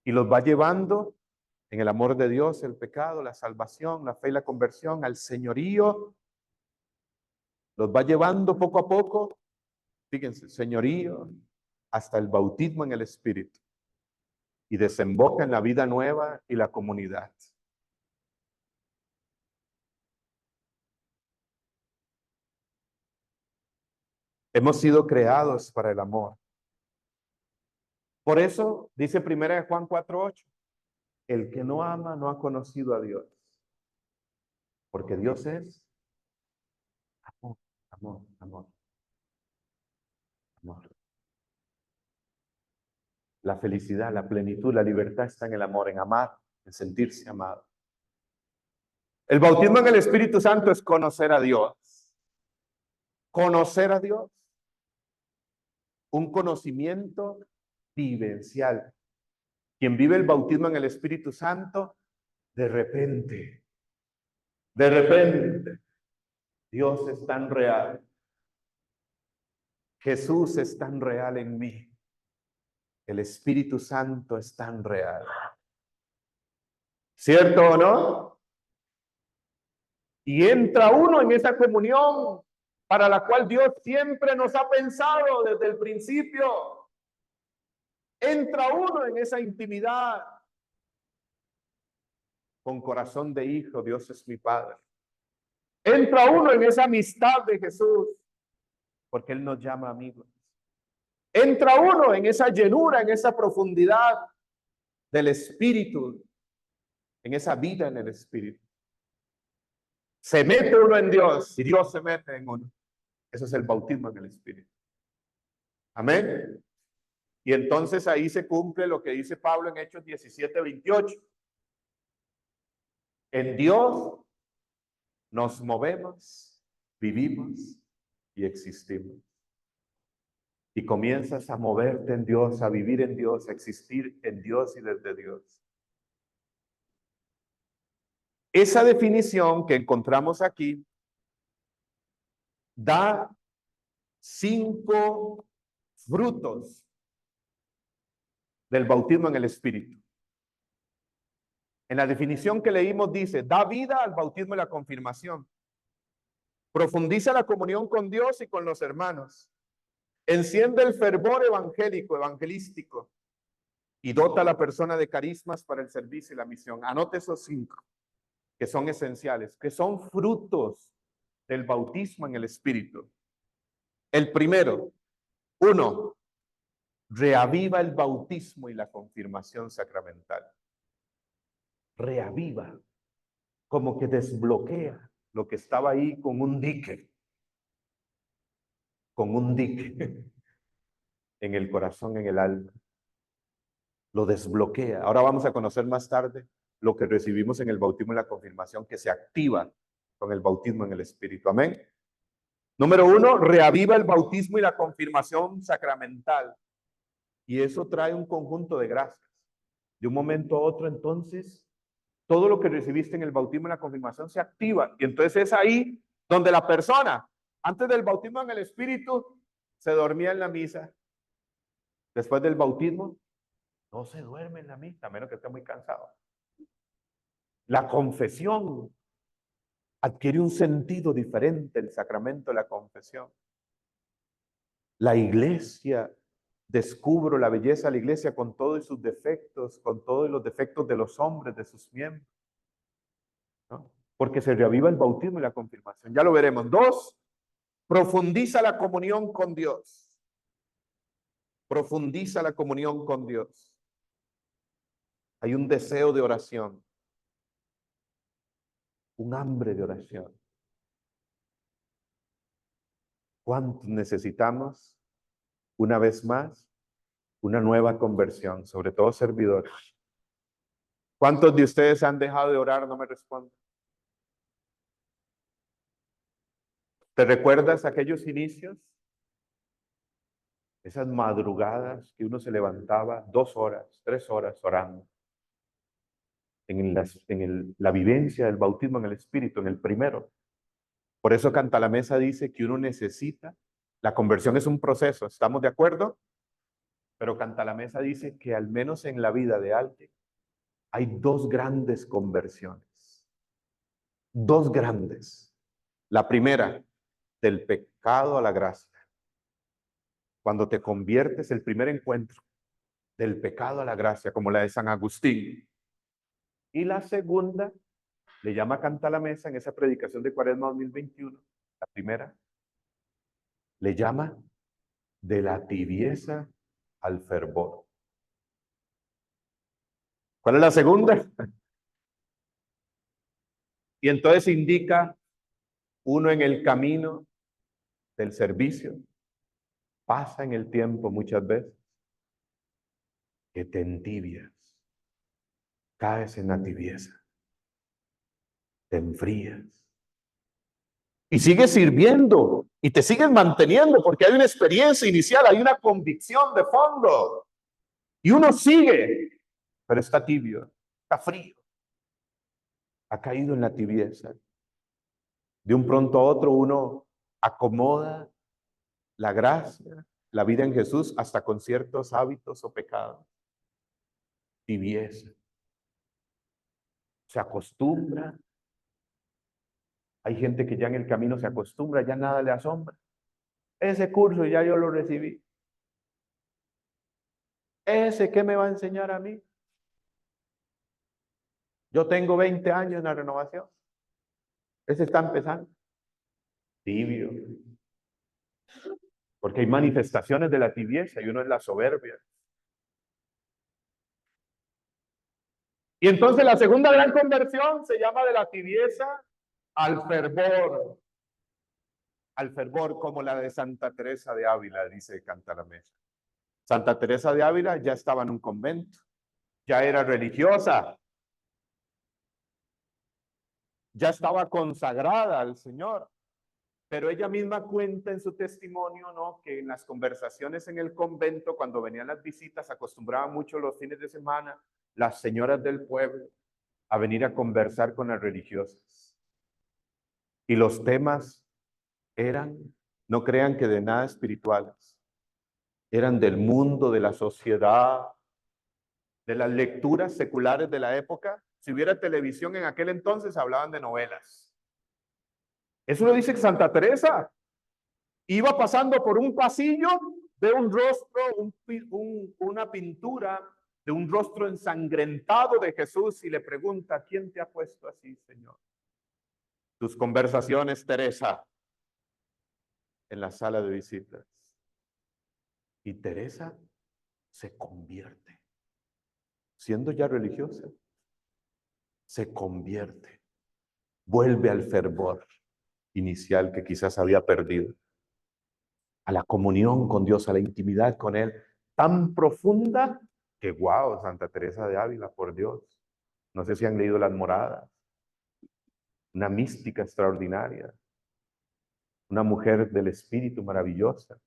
Y los va llevando en el amor de Dios, el pecado, la salvación, la fe y la conversión, al señorío. Los va llevando poco a poco, fíjense, señorío, hasta el bautismo en el Espíritu. Y desemboca en la vida nueva y la comunidad. Hemos sido creados para el amor. Por eso dice 1 Juan 4:8, el que no ama no ha conocido a Dios, porque Dios es amor, amor, amor, amor. La felicidad, la plenitud, la libertad está en el amor, en amar, en sentirse amado. El bautismo en el Espíritu Santo es conocer a Dios. Conocer a Dios. Un conocimiento vivencial. Quien vive el bautismo en el Espíritu Santo, de repente, Dios es tan real. Jesús es tan real en mí. El Espíritu Santo es tan real. ¿Cierto o no? Y entra uno en esa comunión para la cual Dios siempre nos ha pensado desde el principio. Entra uno en esa intimidad. Con corazón de hijo, Dios es mi Padre. Entra uno en esa amistad de Jesús, porque Él nos llama amigos. Entra uno en esa llenura, en esa profundidad del Espíritu, en esa vida en el Espíritu. Se mete uno en Dios y Dios se mete en uno. Eso es el bautismo en el Espíritu. Amén. Y entonces ahí se cumple lo que dice Pablo en Hechos 17:28. En Dios nos movemos, vivimos y existimos. Y comienzas a moverte en Dios, a vivir en Dios, a existir en Dios y desde Dios. Esa definición que encontramos aquí da 5 frutos del bautismo en el Espíritu. En la definición que leímos dice, da vida al bautismo y la confirmación. Profundiza la comunión con Dios y con los hermanos. Enciende el fervor evangélico, evangelístico. Y dota a la persona de carismas para el servicio y la misión. Anote esos 5, que son esenciales, que son frutos del bautismo en el Espíritu. El primero, 1, reaviva el bautismo y la confirmación sacramental. Reaviva, como que desbloquea lo que estaba ahí con un dique en el corazón, en el alma. Lo desbloquea. Ahora vamos a conocer más tarde lo que recibimos en el bautismo y la confirmación, que se activa con el bautismo en el Espíritu. Amén. Número 1, reaviva el bautismo y la confirmación sacramental. Y eso trae un conjunto de gracias. De un momento a otro, entonces, todo lo que recibiste en el bautismo y la confirmación se activa. Y entonces es ahí donde la persona, antes del bautismo en el Espíritu, se dormía en la misa. Después del bautismo, no se duerme en la misa, a menos que esté muy cansado. La confesión adquiere un sentido diferente, el sacramento de la confesión. La iglesia, descubro la belleza de la iglesia con todos sus defectos, con todos los defectos de los hombres, de sus miembros, ¿no? Porque se reaviva el bautismo y la confirmación. Ya lo veremos. 2, profundiza la comunión con Dios. Profundiza la comunión con Dios. Hay un deseo de oración, un hambre de oración. ¿Cuántos necesitamos, una vez más, una nueva conversión, sobre todo servidores? ¿Cuántos de ustedes han dejado de orar? No me responden. ¿Te recuerdas aquellos inicios? Esas madrugadas que uno se levantaba 2 horas, 3 horas orando. La vivencia del bautismo en el Espíritu, en el primero. Por eso Canta la Mesa dice que uno necesita La conversión es un proceso, ¿estamos de acuerdo? Pero Cantalamessa dice que al menos en la vida de alguien hay dos grandes conversiones. Dos grandes. La primera, del pecado a la gracia. Cuando te conviertes, el primer encuentro del pecado a la gracia, como la de San Agustín. Y la segunda, le llama Cantalamessa en esa predicación de Cuaresma 2021, la primera, le llama de la tibieza al fervor. ¿Cuál es la segunda? Y entonces indica uno en el camino del servicio, pasa en el tiempo muchas veces, que te entibias, caes en la tibieza, te enfrías. Y sigues sirviendo y te sigues manteniendo porque hay una experiencia inicial, hay una convicción de fondo. Y uno sigue, pero está tibio, está frío. Ha caído en la tibieza. De un pronto a otro uno acomoda la gracia, la vida en Jesús, hasta con ciertos hábitos o pecados. Tibieza. Se acostumbra. Hay gente que ya en el camino se acostumbra, ya nada le asombra. Ese curso ya yo lo recibí. ¿Ese qué me va a enseñar a mí? Yo tengo 20 años en la renovación. Ese está empezando. Tibio. Porque hay manifestaciones de la tibieza y uno es la soberbia. Y entonces la segunda gran conversión se llama de la tibieza al fervor. Al fervor como la de Santa Teresa de Ávila, dice Cantalamessa. Santa Teresa de Ávila ya estaba en un convento, ya era religiosa, ya estaba consagrada al Señor. Pero ella misma cuenta en su testimonio, ¿no?, que en las conversaciones en el convento, cuando venían las visitas, acostumbraban mucho los fines de semana las señoras del pueblo a venir a conversar con las religiosas. Y los temas eran, no crean que de nada espirituales, eran del mundo, de la sociedad, de las lecturas seculares de la época. Si hubiera televisión en aquel entonces, hablaban de novelas. Eso lo dice Santa Teresa. Iba pasando por un pasillo, ve un rostro, una pintura de un rostro ensangrentado de Jesús y le pregunta, ¿quién te ha puesto así, Señor? Tus conversaciones, Teresa, en la sala de visitas. Y Teresa se convierte, siendo ya religiosa, se convierte, vuelve al fervor inicial que quizás había perdido, a la comunión con Dios, a la intimidad con Él, tan profunda que, wow, Santa Teresa de Ávila, por Dios. No sé si han leído Las Moradas, una mística extraordinaria, una mujer del espíritu maravillosa.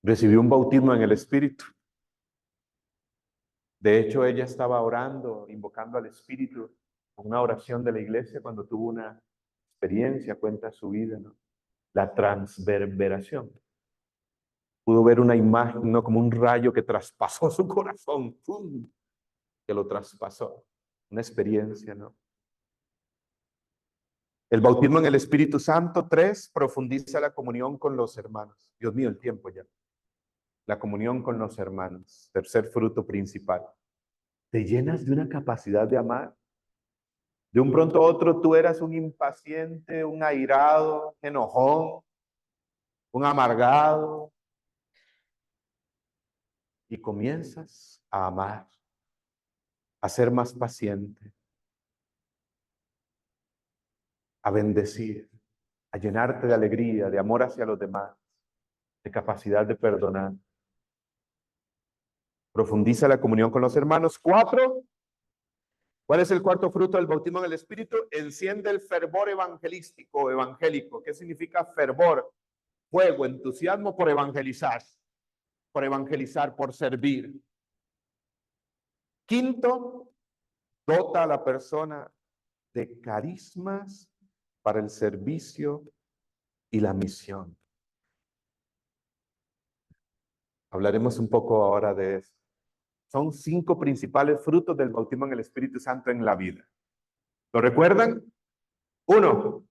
Recibió un bautismo en el espíritu. De hecho, ella estaba orando, invocando al espíritu, una oración de la iglesia cuando tuvo una experiencia, cuenta su vida, ¿no? La transverberación. Pudo ver una imagen, ¿no?, como un rayo que traspasó su corazón, ¡pum!, que lo traspasó. Una experiencia, ¿no? El bautismo en el Espíritu Santo. 3, profundiza la comunión con los hermanos. Dios mío, el tiempo ya. La comunión con los hermanos. Tercer fruto principal. Te llenas de una capacidad de amar. De un pronto a otro tú eras un impaciente, un airado, enojón, un amargado. Y comienzas a amar, a ser más paciente, a bendecir, a llenarte de alegría, de amor hacia los demás, de capacidad de perdonar. Profundiza la comunión con los hermanos. 4, ¿cuál es el cuarto fruto del bautismo en el Espíritu? Enciende el fervor evangelístico, evangélico. ¿Qué significa fervor? Fuego, entusiasmo por evangelizar, por servir. 5, dota a la persona de carismas para el servicio y la misión. Hablaremos un poco ahora de eso. Son 5 principales frutos del bautismo en el Espíritu Santo en la vida. ¿Lo recuerdan? 1.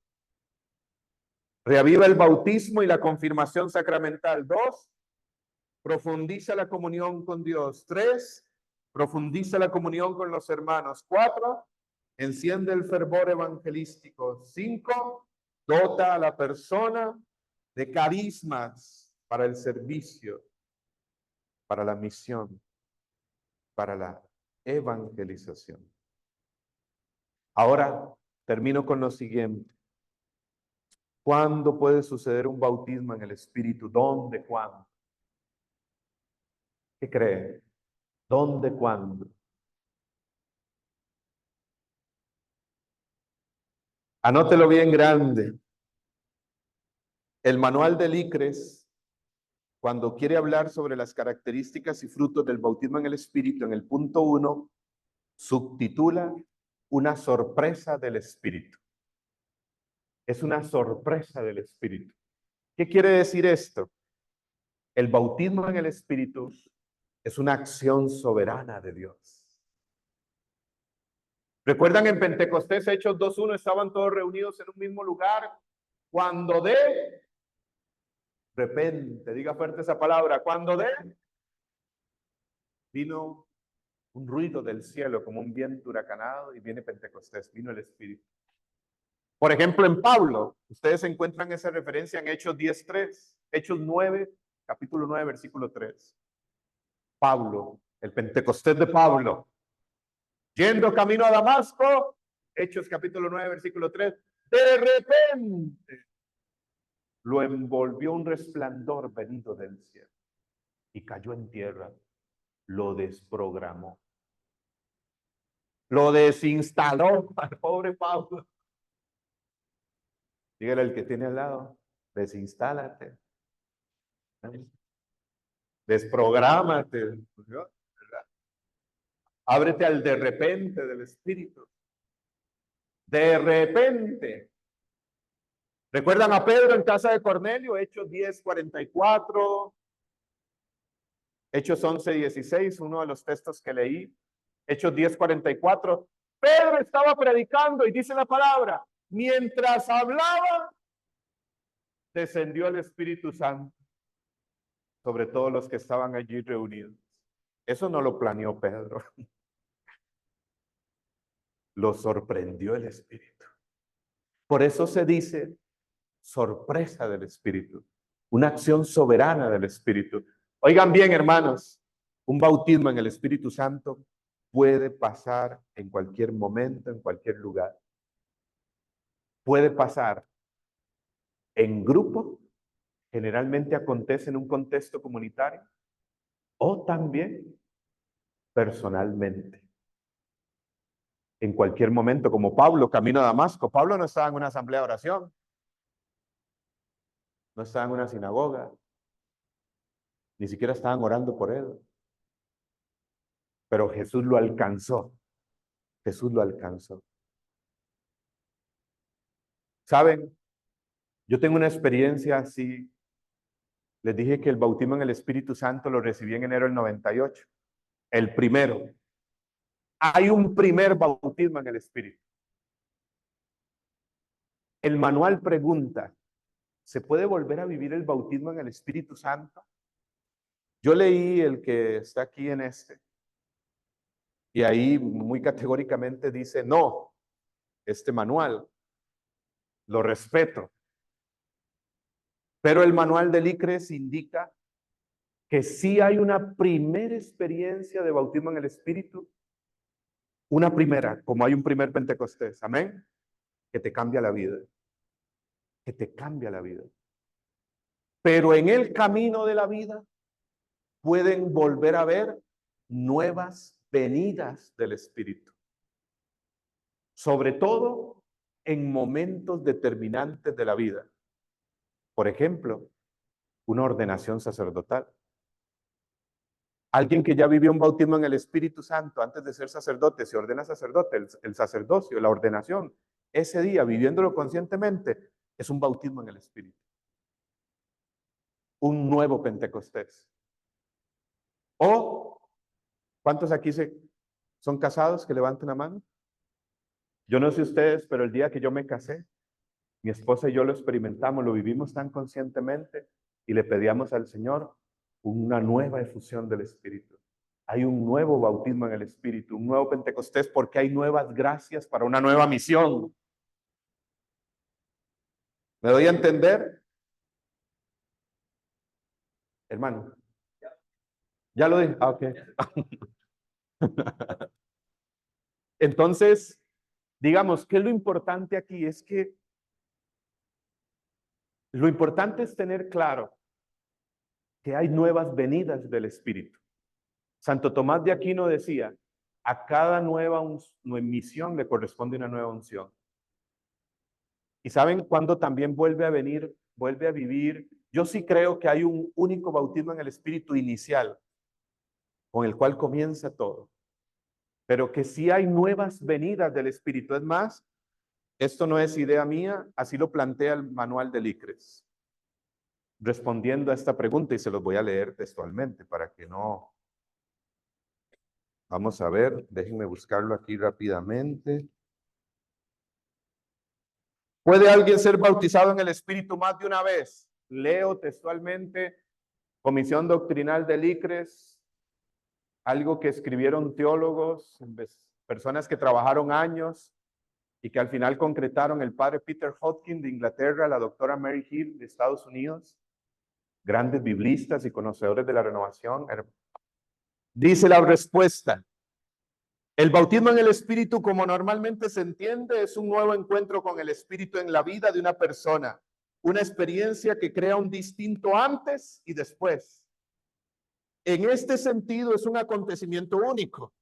Reaviva el bautismo y la confirmación sacramental. 2. Profundiza la comunión con Dios. 3. Profundiza la comunión con los hermanos. 4. Enciende el fervor evangelístico. 5. Dota a la persona de carismas para el servicio, para la misión, para la evangelización. Ahora termino con lo siguiente. ¿Cuándo puede suceder un bautismo en el Espíritu? ¿Dónde? ¿Cuándo? ¿Qué creen? ¿Dónde? ¿Cuándo? Anótelo bien grande. El manual del ICRES, cuando quiere hablar sobre las características y frutos del bautismo en el Espíritu, en el punto 1, subtitula una sorpresa del Espíritu. Es una sorpresa del Espíritu. ¿Qué quiere decir esto? El bautismo en el Espíritu es una acción soberana de Dios. ¿Recuerdan en Pentecostés, Hechos 2:1, estaban todos reunidos en un mismo lugar? Cuando de repente, diga fuerte esa palabra, cuando de vino un ruido del cielo como un viento huracanado y viene Pentecostés, vino el Espíritu. Por ejemplo, en Pablo, ustedes encuentran esa referencia en Hechos 10:3, Hechos 9, capítulo 9, versículo 3. Pablo, el Pentecostés de Pablo, yendo camino a Damasco, Hechos capítulo 9, versículo 3, de repente lo envolvió un resplandor venido del cielo y cayó en tierra, lo desprogramó, lo desinstaló al pobre Pablo. Dígale al que tiene al lado, desinstálate, desprográmate, ¿verdad? Ábrete al de repente del Espíritu. De repente. ¿Recuerdan a Pedro en casa de Cornelio? Hechos 10:44, Hechos 11:16, uno de los textos que leí. Hechos 10:44. Pedro estaba predicando y dice la palabra, mientras hablaba, descendió el Espíritu Santo sobre todos los que estaban allí reunidos. Eso no lo planeó Pedro. Lo sorprendió el Espíritu. Por eso se dice sorpresa del Espíritu, una acción soberana del Espíritu. Oigan bien, hermanos, un bautismo en el Espíritu Santo puede pasar en cualquier momento, en cualquier lugar. Puede pasar en grupo, generalmente acontece en un contexto comunitario, o también personalmente. En cualquier momento, como Pablo, camino a Damasco. Pablo no estaba en una asamblea de oración, no estaba en una sinagoga, ni siquiera estaban orando por él. Pero Jesús lo alcanzó. Jesús lo alcanzó. ¿Saben? Yo tengo una experiencia así. Les dije que el bautismo en el Espíritu Santo lo recibí en enero del 98. El primero. Hay un primer bautismo en el Espíritu. El manual pregunta, ¿se puede volver a vivir el bautismo en el Espíritu Santo? Yo leí el que está aquí en este. Y ahí muy categóricamente dice, no, este manual, lo respeto. Pero el manual del ICRES indica que sí hay una primera experiencia de bautismo en el Espíritu, una primera, como hay un primer Pentecostés, amén, que te cambia la vida, que te cambia la vida. Pero en el camino de la vida pueden volver a ver nuevas venidas del Espíritu, sobre todo en momentos determinantes de la vida. Por ejemplo, una ordenación sacerdotal. Alguien que ya vivió un bautismo en el Espíritu Santo antes de ser sacerdote, se ordena sacerdote, el sacerdocio, la ordenación, ese día, viviéndolo conscientemente, es un bautismo en el Espíritu. un nuevo Pentecostés. O, ¿cuántos aquí son casados? Que levanten la mano. Yo no sé ustedes, pero el día que yo me casé, mi esposa y yo lo experimentamos, lo vivimos tan conscientemente y le pedíamos al Señor una nueva efusión del Espíritu. Hay un nuevo bautismo en el Espíritu, un nuevo Pentecostés, porque hay nuevas gracias para una nueva misión. ¿Me doy a entender? Hermano. Ya lo dije. Ah, ok. Entonces, digamos que lo importante aquí es que lo importante es tener claro que hay nuevas venidas del Espíritu. Santo Tomás de Aquino decía, a cada nueva misión le corresponde una nueva unción. ¿Y saben cuándo también vuelve a venir, vuelve a vivir? Yo sí creo que hay un único bautismo en el Espíritu inicial, con el cual comienza todo. Pero que sí hay nuevas venidas del Espíritu. Es más, esto no es idea mía, así lo plantea el manual de ICRES. Respondiendo a esta pregunta, y se los voy a leer textualmente para que no... Vamos a ver, déjenme buscarlo aquí rápidamente. ¿Puede alguien ser bautizado en el Espíritu más de una vez? Leo textualmente, Comisión Doctrinal del ICRES, algo que escribieron teólogos, personas que trabajaron años y que al final concretaron el padre Peter Hodgkin de Inglaterra, la doctora Mary Hill de Estados Unidos, grandes biblistas y conocedores de la renovación. Dice la respuesta: el bautismo en el Espíritu, como normalmente se entiende, es un nuevo encuentro con el Espíritu en la vida de una persona, una experiencia que crea un distinto antes y después. En este sentido, es un acontecimiento único,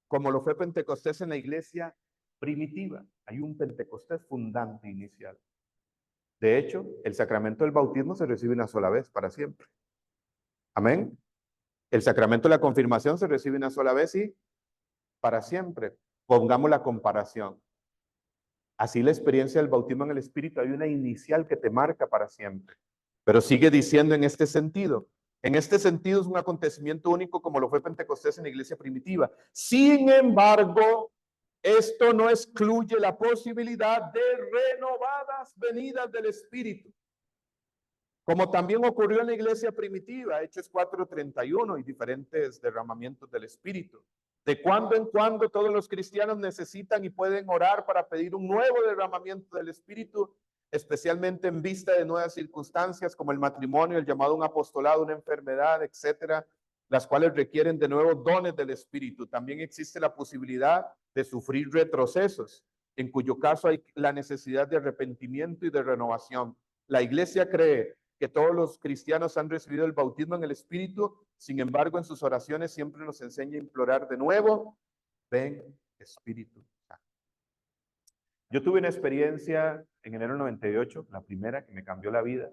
como lo fue Pentecostés en la iglesia primitiva. Hay un Pentecostés fundante inicial. De hecho, el sacramento del bautismo se recibe una sola vez para siempre. Amén. El sacramento de la confirmación se recibe una sola vez y para siempre. Pongamos la comparación. Así la experiencia del bautismo en el Espíritu, hay una inicial que te marca para siempre. Pero sigue diciendo en este sentido. En este sentido es un acontecimiento único como lo fue Pentecostés en la iglesia primitiva. Sin embargo, esto no excluye la posibilidad de renovadas venidas del Espíritu, como también ocurrió en la iglesia primitiva, Hechos 4:31 y diferentes derramamientos del Espíritu. De cuando en cuando todos los cristianos necesitan y pueden orar para pedir un nuevo derramamiento del Espíritu, especialmente en vista de nuevas circunstancias como el matrimonio, el llamado a un apostolado, una enfermedad, etcétera, las cuales requieren de nuevos dones del Espíritu. También existe la posibilidad de sufrir retrocesos, en cuyo caso hay la necesidad de arrepentimiento y de renovación. La iglesia cree que todos los cristianos han recibido el bautismo en el Espíritu, sin embargo, en sus oraciones siempre nos enseña a implorar de nuevo: ven Espíritu Santo. Yo tuve una experiencia en enero 98, la primera que me cambió la vida,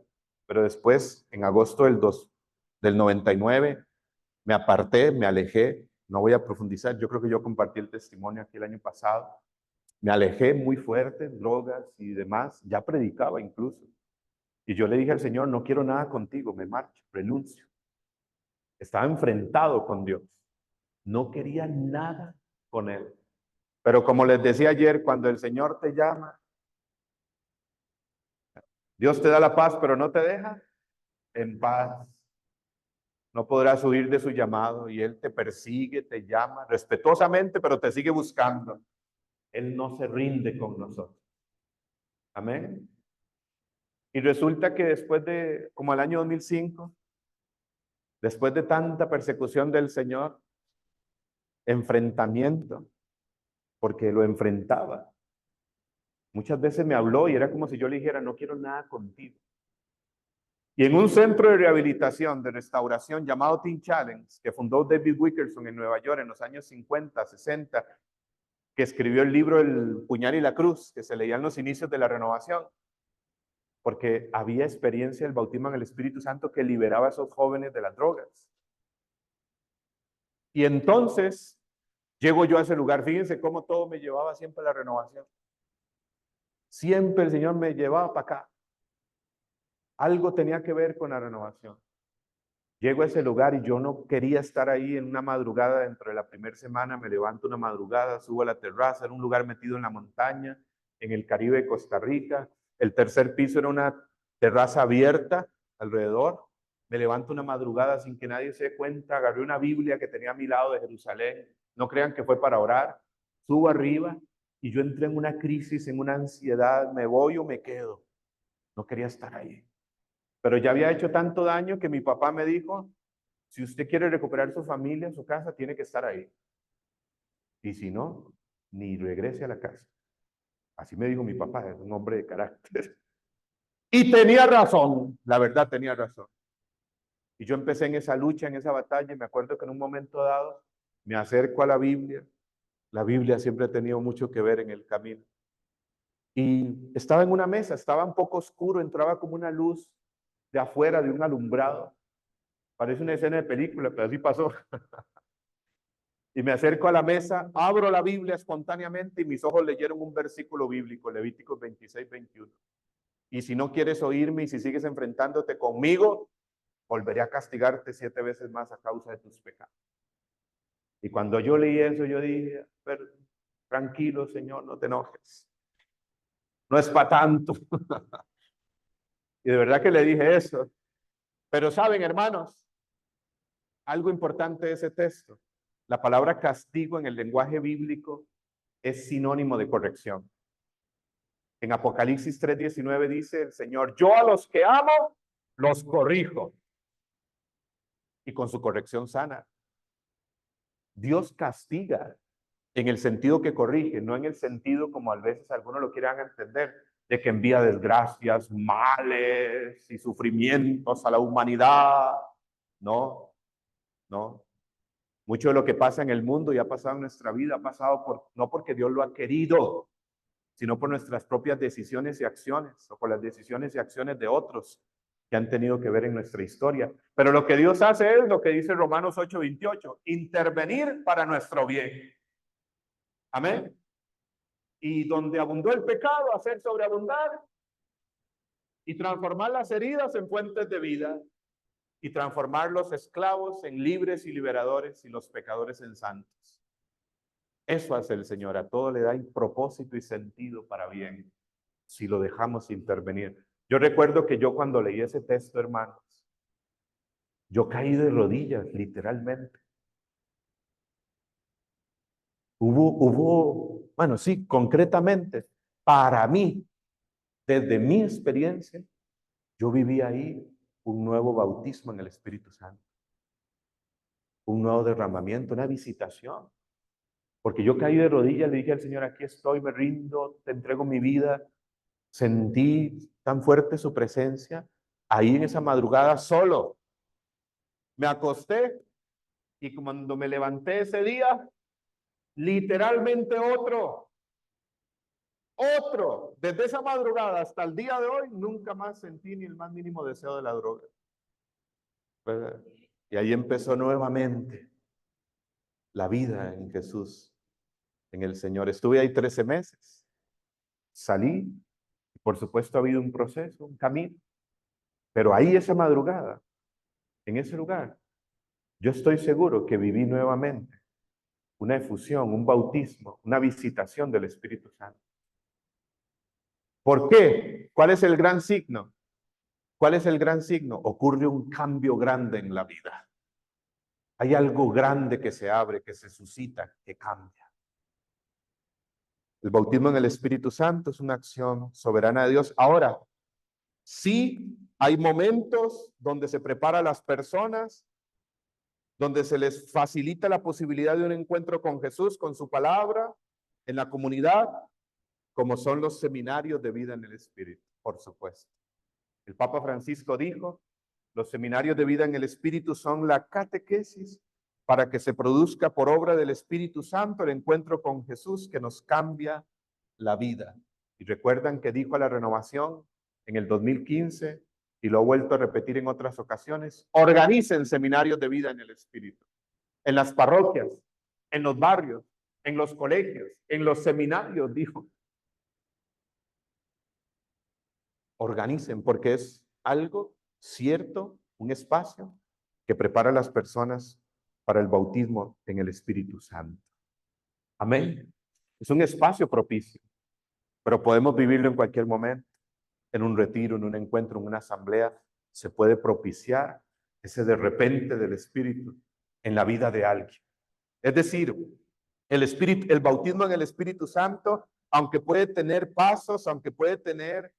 pero después, en agosto del 99, me aparté, me alejé. No voy a profundizar, yo creo que yo compartí el testimonio aquí el año pasado. Me alejé muy fuerte, drogas y demás, ya predicaba incluso. Y yo le dije al Señor: no quiero nada contigo, me marcho, renuncio. Estaba enfrentado con Dios. No quería nada con Él. Pero como les decía ayer, cuando el Señor te llama, Dios te da la paz, pero no te deja en paz. No podrás huir de su llamado y Él te persigue, te llama respetuosamente, pero te sigue buscando. Él no se rinde con nosotros. Amén. Y resulta que después de, como el año 2005, después de tanta persecución del Señor, enfrentamiento, porque lo enfrentaba. Muchas veces me habló y era como si yo le dijera: no quiero nada contigo. Y en un centro de rehabilitación, de restauración llamado Teen Challenge, que fundó David Wilkerson en Nueva York en los años 50, 60, que escribió el libro El puñal y la cruz, que se leía en los inicios de la renovación, porque había experiencia del bautismo en el Espíritu Santo que liberaba a esos jóvenes de las drogas. Y entonces llego yo a ese lugar. Fíjense cómo todo me llevaba siempre a la renovación. Siempre el Señor me llevaba para acá. Algo tenía que ver con la renovación. Llego a ese lugar y yo no quería estar ahí en una madrugada. Dentro de la primera semana me levanto una madrugada, subo a la terraza, era un lugar metido en la montaña, en el Caribe de Costa Rica. El tercer piso era una terraza abierta alrededor. Me levanto una madrugada sin que nadie se dé cuenta, agarré una Biblia que tenía a mi lado de Jerusalén. No crean que fue para orar. Subo arriba y yo entré en una crisis, en una ansiedad. ¿Me voy o me quedo? No quería estar ahí. Pero ya había hecho tanto daño que mi papá me dijo, si usted quiere recuperar su familia, su casa, tiene que estar ahí. Y si no, ni regrese a la casa. Así me dijo mi papá, es un hombre de carácter. Y tenía razón, la verdad tenía razón. Y yo empecé en esa lucha, en esa batalla, y me acuerdo que en un momento dado me acerco a la Biblia. La Biblia siempre ha tenido mucho que ver en el camino. Y estaba en una mesa, estaba un poco oscuro, entraba como una luz de afuera de un alumbrado. Parece una escena de película, pero así pasó. Y me acerco a la mesa, abro la Biblia espontáneamente y mis ojos leyeron un versículo bíblico, Levíticos 26-21. Y si no quieres oírme y si sigues enfrentándote conmigo, volveré a castigarte 7 veces más a causa de tus pecados. Y cuando yo leí eso, yo dije, pero, tranquilo, Señor, no te enojes. No es para tanto. Y de verdad que le dije eso. Pero saben, hermanos, algo importante de ese texto. La palabra castigo en el lenguaje bíblico es sinónimo de corrección. En Apocalipsis 3:19 dice el Señor, yo a los que amo, los corrijo. Y con su corrección sana. Dios castiga en el sentido que corrige, no en el sentido como a veces algunos lo quieran entender, de que envía desgracias, males y sufrimientos a la humanidad. No, no. Mucho de lo que pasa en el mundo y ha pasado en nuestra vida ha pasado no porque Dios lo ha querido, sino por nuestras propias decisiones y acciones, o por las decisiones y acciones de otros que han tenido que ver en nuestra historia. Pero lo que Dios hace es lo que dice Romanos 8:28, intervenir para nuestro bien. Amén. Y donde abundó el pecado, hacer sobreabundar y transformar las heridas en fuentes de vida y transformar los esclavos en libres y liberadores y los pecadores en santos. Eso hace el Señor, a todo le da propósito y sentido para bien, si lo dejamos intervenir. Yo recuerdo que yo cuando leí ese texto, hermanos, yo caí de rodillas, literalmente. Bueno, sí, concretamente, para mí, desde mi experiencia, yo viví ahí un nuevo bautismo en el Espíritu Santo, un nuevo derramamiento, una visitación. Porque yo caí de rodillas, le dije al Señor, aquí estoy, me rindo, te entrego mi vida. Sentí tan fuerte su presencia ahí en esa madrugada solo. Me acosté y cuando me levanté ese día, literalmente otro. Desde esa madrugada hasta el día de hoy, nunca más sentí ni el más mínimo deseo de la droga. Y ahí empezó nuevamente la vida en Jesús, en el Señor. Estuve ahí 13 meses. Salí. Por supuesto ha habido un proceso, un camino. Pero ahí esa madrugada, en ese lugar, yo estoy seguro que viví nuevamente una efusión, un bautismo, una visitación del Espíritu Santo. ¿Por qué? ¿Cuál es el gran signo? ¿Cuál es el gran signo? Ocurre un cambio grande en la vida. Hay algo grande que se abre, que se suscita, que cambia. El bautismo en el Espíritu Santo es una acción soberana de Dios. Ahora, sí hay momentos donde se prepara a las personas, donde se les facilita la posibilidad de un encuentro con Jesús, con su palabra, en la comunidad, como son los seminarios de vida en el Espíritu, por supuesto. El Papa Francisco dijo, los seminarios de vida en el Espíritu son la catequesis para que se produzca por obra del Espíritu Santo el encuentro con Jesús que nos cambia la vida. Y recuerdan que dijo a la renovación en el 2015, y lo ha vuelto a repetir en otras ocasiones, organicen seminarios de vida en el Espíritu. En las parroquias, en los barrios, en los colegios, en los seminarios, dijo. Organicen, porque es algo cierto, un espacio que prepara a las personas para el bautismo en el Espíritu Santo. Amén. Es un espacio propicio, pero podemos vivirlo en cualquier momento, en un retiro, en un encuentro, en una asamblea. Se puede propiciar ese de repente del Espíritu en la vida de alguien. Es decir, el bautismo en el Espíritu Santo, aunque puede tener pasos, aunque puede tener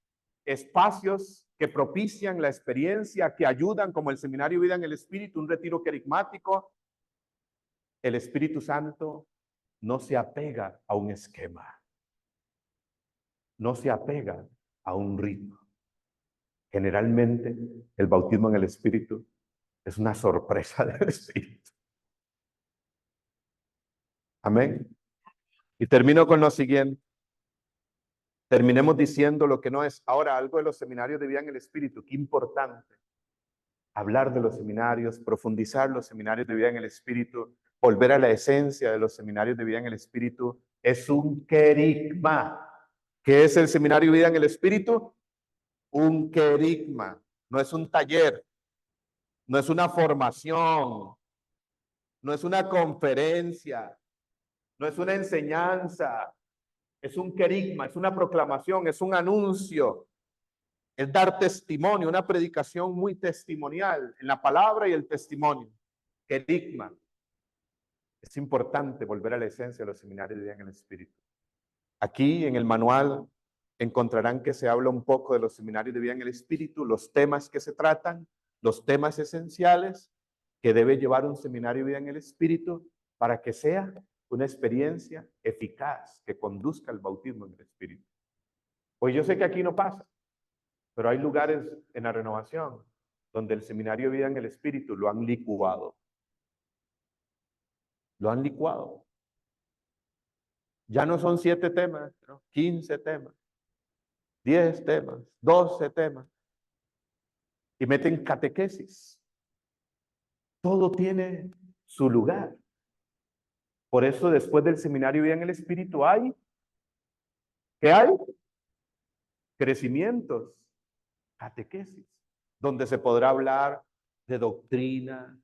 espacios que propician la experiencia, que ayudan, como el Seminario Vida en el Espíritu, un retiro querigmático, el Espíritu Santo no se apega a un esquema, no se apega a un ritmo. Generalmente, el bautismo en el Espíritu es una sorpresa del Espíritu. Amén. Y termino con lo siguiente. Terminemos diciendo lo que no es. Ahora, algo de los seminarios de vida en el Espíritu. Qué importante hablar de los seminarios, profundizar los seminarios de vida en el Espíritu, volver a la esencia de los seminarios de vida en el Espíritu. Es un querigma. ¿Qué es el seminario de vida en el Espíritu? Un querigma. No es un taller, no es una formación, no es una conferencia, no es una enseñanza, es un querigma, es una proclamación, es un anuncio, es dar testimonio, una predicación muy testimonial en la palabra y el testimonio. Querigma. Es importante volver a la esencia de los seminarios de vida en el Espíritu. Aquí en el manual encontrarán que se habla un poco de los seminarios de vida en el Espíritu, los temas que se tratan, los temas esenciales que debe llevar un seminario de vida en el Espíritu para que sea una experiencia eficaz que conduzca al bautismo en el Espíritu. Pues yo sé que aquí no pasa, pero hay lugares en la renovación donde el seminario de vida en el Espíritu lo han licuado. Lo han licuado. Ya no son 7 temas, ¿no? 15 temas, 10 temas, 12 temas. Y meten catequesis. Todo tiene su lugar. Por eso después del seminario de vida en el Espíritu hay, ¿qué hay? Crecimientos, catequesis, donde se podrá hablar de doctrina,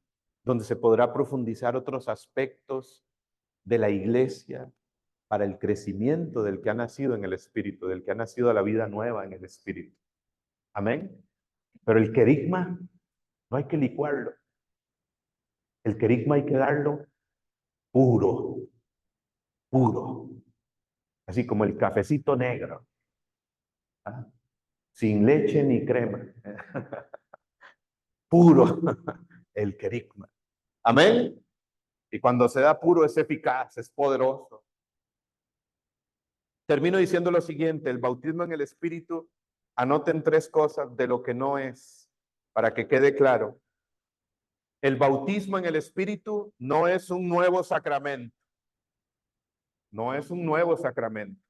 donde se podrá profundizar otros aspectos de la iglesia para el crecimiento del que ha nacido en el Espíritu, del que ha nacido a la vida nueva en el Espíritu. Amén. Pero el querigma no hay que licuarlo. El querigma hay que darlo puro, puro. Así como el cafecito negro. ¿Ah? Sin leche ni crema. Puro el querigma. Amén. Y cuando se da puro es eficaz, es poderoso. Termino diciendo lo siguiente, el bautismo en el Espíritu, anoten 3 cosas de lo que no es, para que quede claro. El bautismo en el Espíritu no es un nuevo sacramento. No es un nuevo sacramento.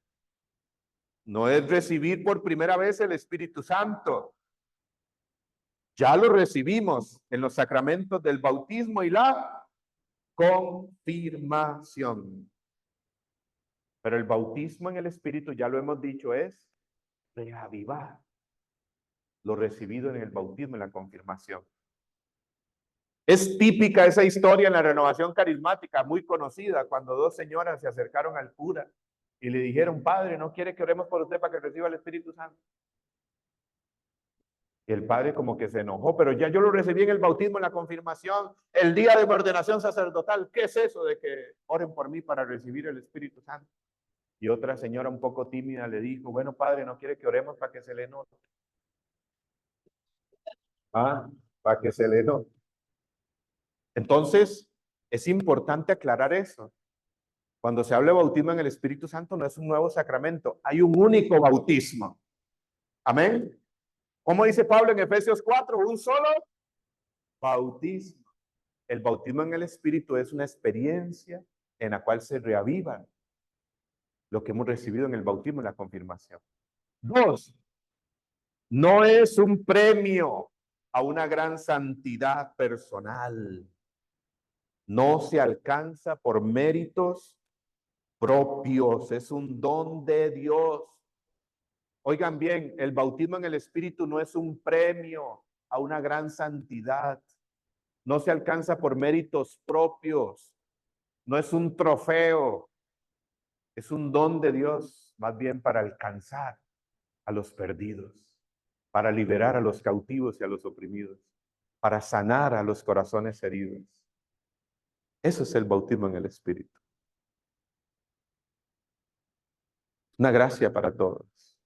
No es recibir por primera vez el Espíritu Santo. Ya lo recibimos en los sacramentos del bautismo y la confirmación. Pero el bautismo en el Espíritu, ya lo hemos dicho, es reavivar lo recibido en el bautismo y la confirmación. Es típica esa historia en la renovación carismática, muy conocida, cuando 2 señoras se acercaron al cura y le dijeron, padre, ¿no quiere que oremos por usted para que reciba el Espíritu Santo? Y el padre como que se enojó, pero ya yo lo recibí en el bautismo, en la confirmación, el día de mi ordenación sacerdotal. ¿Qué es eso de que oren por mí para recibir el Espíritu Santo? Y otra señora un poco tímida le dijo, bueno, padre, ¿no quiere que oremos para que se le note? Ah, para que se le note. Entonces, es importante aclarar eso. Cuando se habla de bautismo en el Espíritu Santo, no es un nuevo sacramento, hay un único bautismo. Amén. ¿Cómo dice Pablo en Efesios 4? Un solo bautismo. El bautismo en el Espíritu es una experiencia en la cual se reaviva lo que hemos recibido en el bautismo y la confirmación. 2, no es un premio a una gran santidad personal. No se alcanza por méritos propios, es un don de Dios. Oigan bien, el bautismo en el Espíritu no es un premio a una gran santidad. No se alcanza por méritos propios. No es un trofeo. Es un don de Dios, más bien para alcanzar a los perdidos, para liberar a los cautivos y a los oprimidos, para sanar a los corazones heridos. Eso es el bautismo en el Espíritu. Una gracia para todos,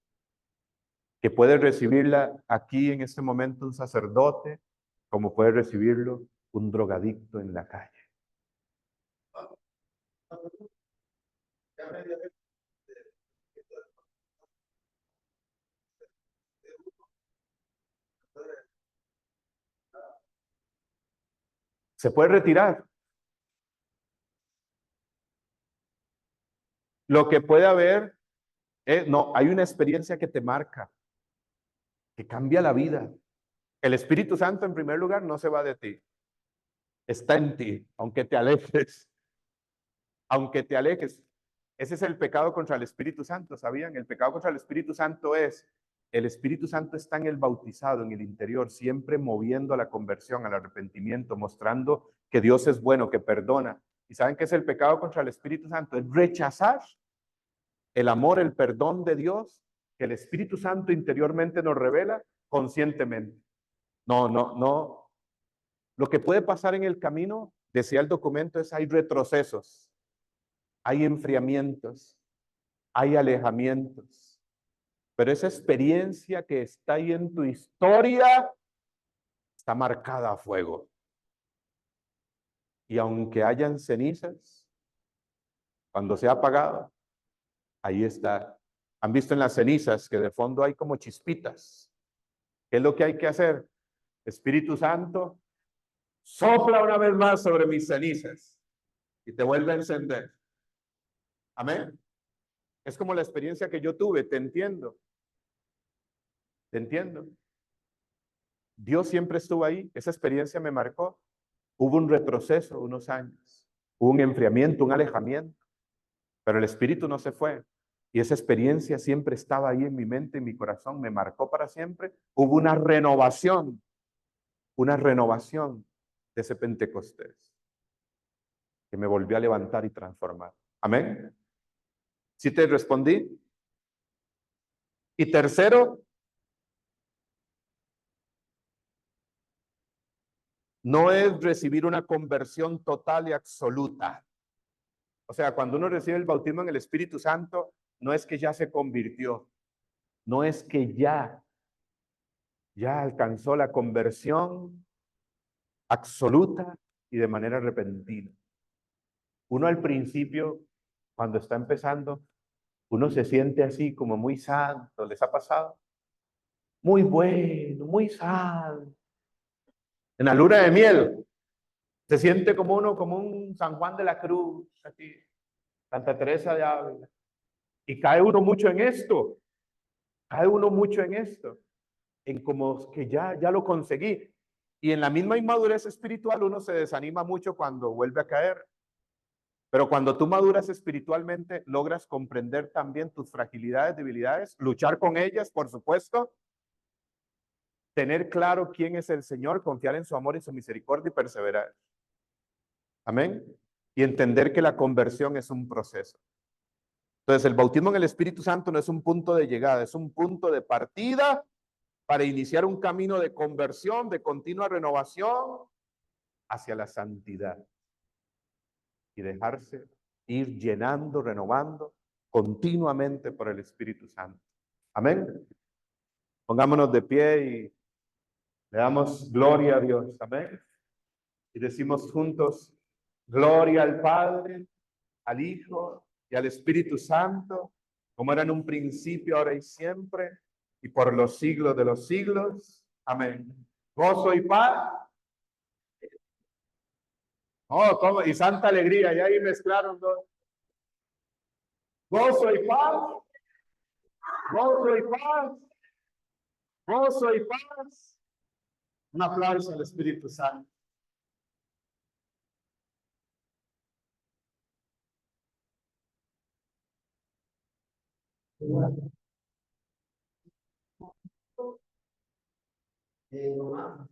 que puede recibirla aquí en este momento un sacerdote, como puede recibirlo un drogadicto en la calle. Se puede retirar. Lo que puede haber, no, hay una experiencia que te marca, que cambia la vida. El Espíritu Santo, en primer lugar, no se va de ti. Está en ti, aunque te alejes. Aunque te alejes. Ese es el pecado contra el Espíritu Santo, ¿sabían? El pecado contra el Espíritu Santo es, el Espíritu Santo está en el bautizado, en el interior, siempre moviendo a la conversión, al arrepentimiento, mostrando que Dios es bueno, que perdona. ¿Y saben qué es el pecado contra el Espíritu Santo? Es rechazar el amor, el perdón de Dios, que el Espíritu Santo interiormente nos revela conscientemente. No, no, no. Lo que puede pasar en el camino, decía el documento, es hay retrocesos, hay enfriamientos, hay alejamientos. Pero esa experiencia que está ahí en tu historia está marcada a fuego. Y aunque hayan cenizas, cuando sea apagado, ahí está. ¿Han visto en las cenizas que de fondo hay como chispitas? ¿Qué es lo que hay que hacer? Espíritu Santo, sopla una vez más sobre mis cenizas y te vuelve a encender. Amén. Es como la experiencia que yo tuve, te entiendo. Te entiendo. Dios siempre estuvo ahí, esa experiencia me marcó. Hubo un retroceso unos años, hubo un enfriamiento, un alejamiento, pero el Espíritu no se fue. Y esa experiencia siempre estaba ahí en mi mente, en mi corazón, me marcó para siempre. Hubo una renovación de ese Pentecostés que me volvió a levantar y transformar. Amén. ¿Sí te respondí? Y tercero, no es recibir una conversión total y absoluta. O sea, cuando uno recibe el bautismo en el Espíritu Santo, no es que ya se convirtió, no es que ya alcanzó la conversión absoluta y de manera repentina. Uno al principio, cuando está empezando, uno se siente así como muy santo, ¿les ha pasado? Muy bueno, muy santo. En la luna de miel, se siente como uno, como un San Juan de la Cruz, así, Santa Teresa de Ávila. Y cae uno mucho en esto, cae uno mucho en esto, en como que ya lo conseguí. Y en la misma inmadurez espiritual uno se desanima mucho cuando vuelve a caer. Pero cuando tú maduras espiritualmente, logras comprender también tus fragilidades, debilidades, luchar con ellas, por supuesto, tener claro quién es el Señor, confiar en su amor y su misericordia y perseverar. Amén. Y entender que la conversión es un proceso. Entonces, el bautismo en el Espíritu Santo no es un punto de llegada, es un punto de partida para iniciar un camino de conversión, de continua renovación hacia la santidad y dejarse ir llenando, renovando continuamente por el Espíritu Santo. Amén. Pongámonos de pie y le damos gloria a Dios. Amén. Y decimos juntos, gloria al Padre, al Hijo y al Espíritu Santo, como era en un principio, ahora y siempre, y por los siglos de los siglos. Amén. Gozo y paz. Oh, ¿cómo? Y santa alegría. Y ahí mezclaron dos. Gozo y paz. Gozo y paz. Gozo y paz. Un aplauso al Espíritu Santo. Romano,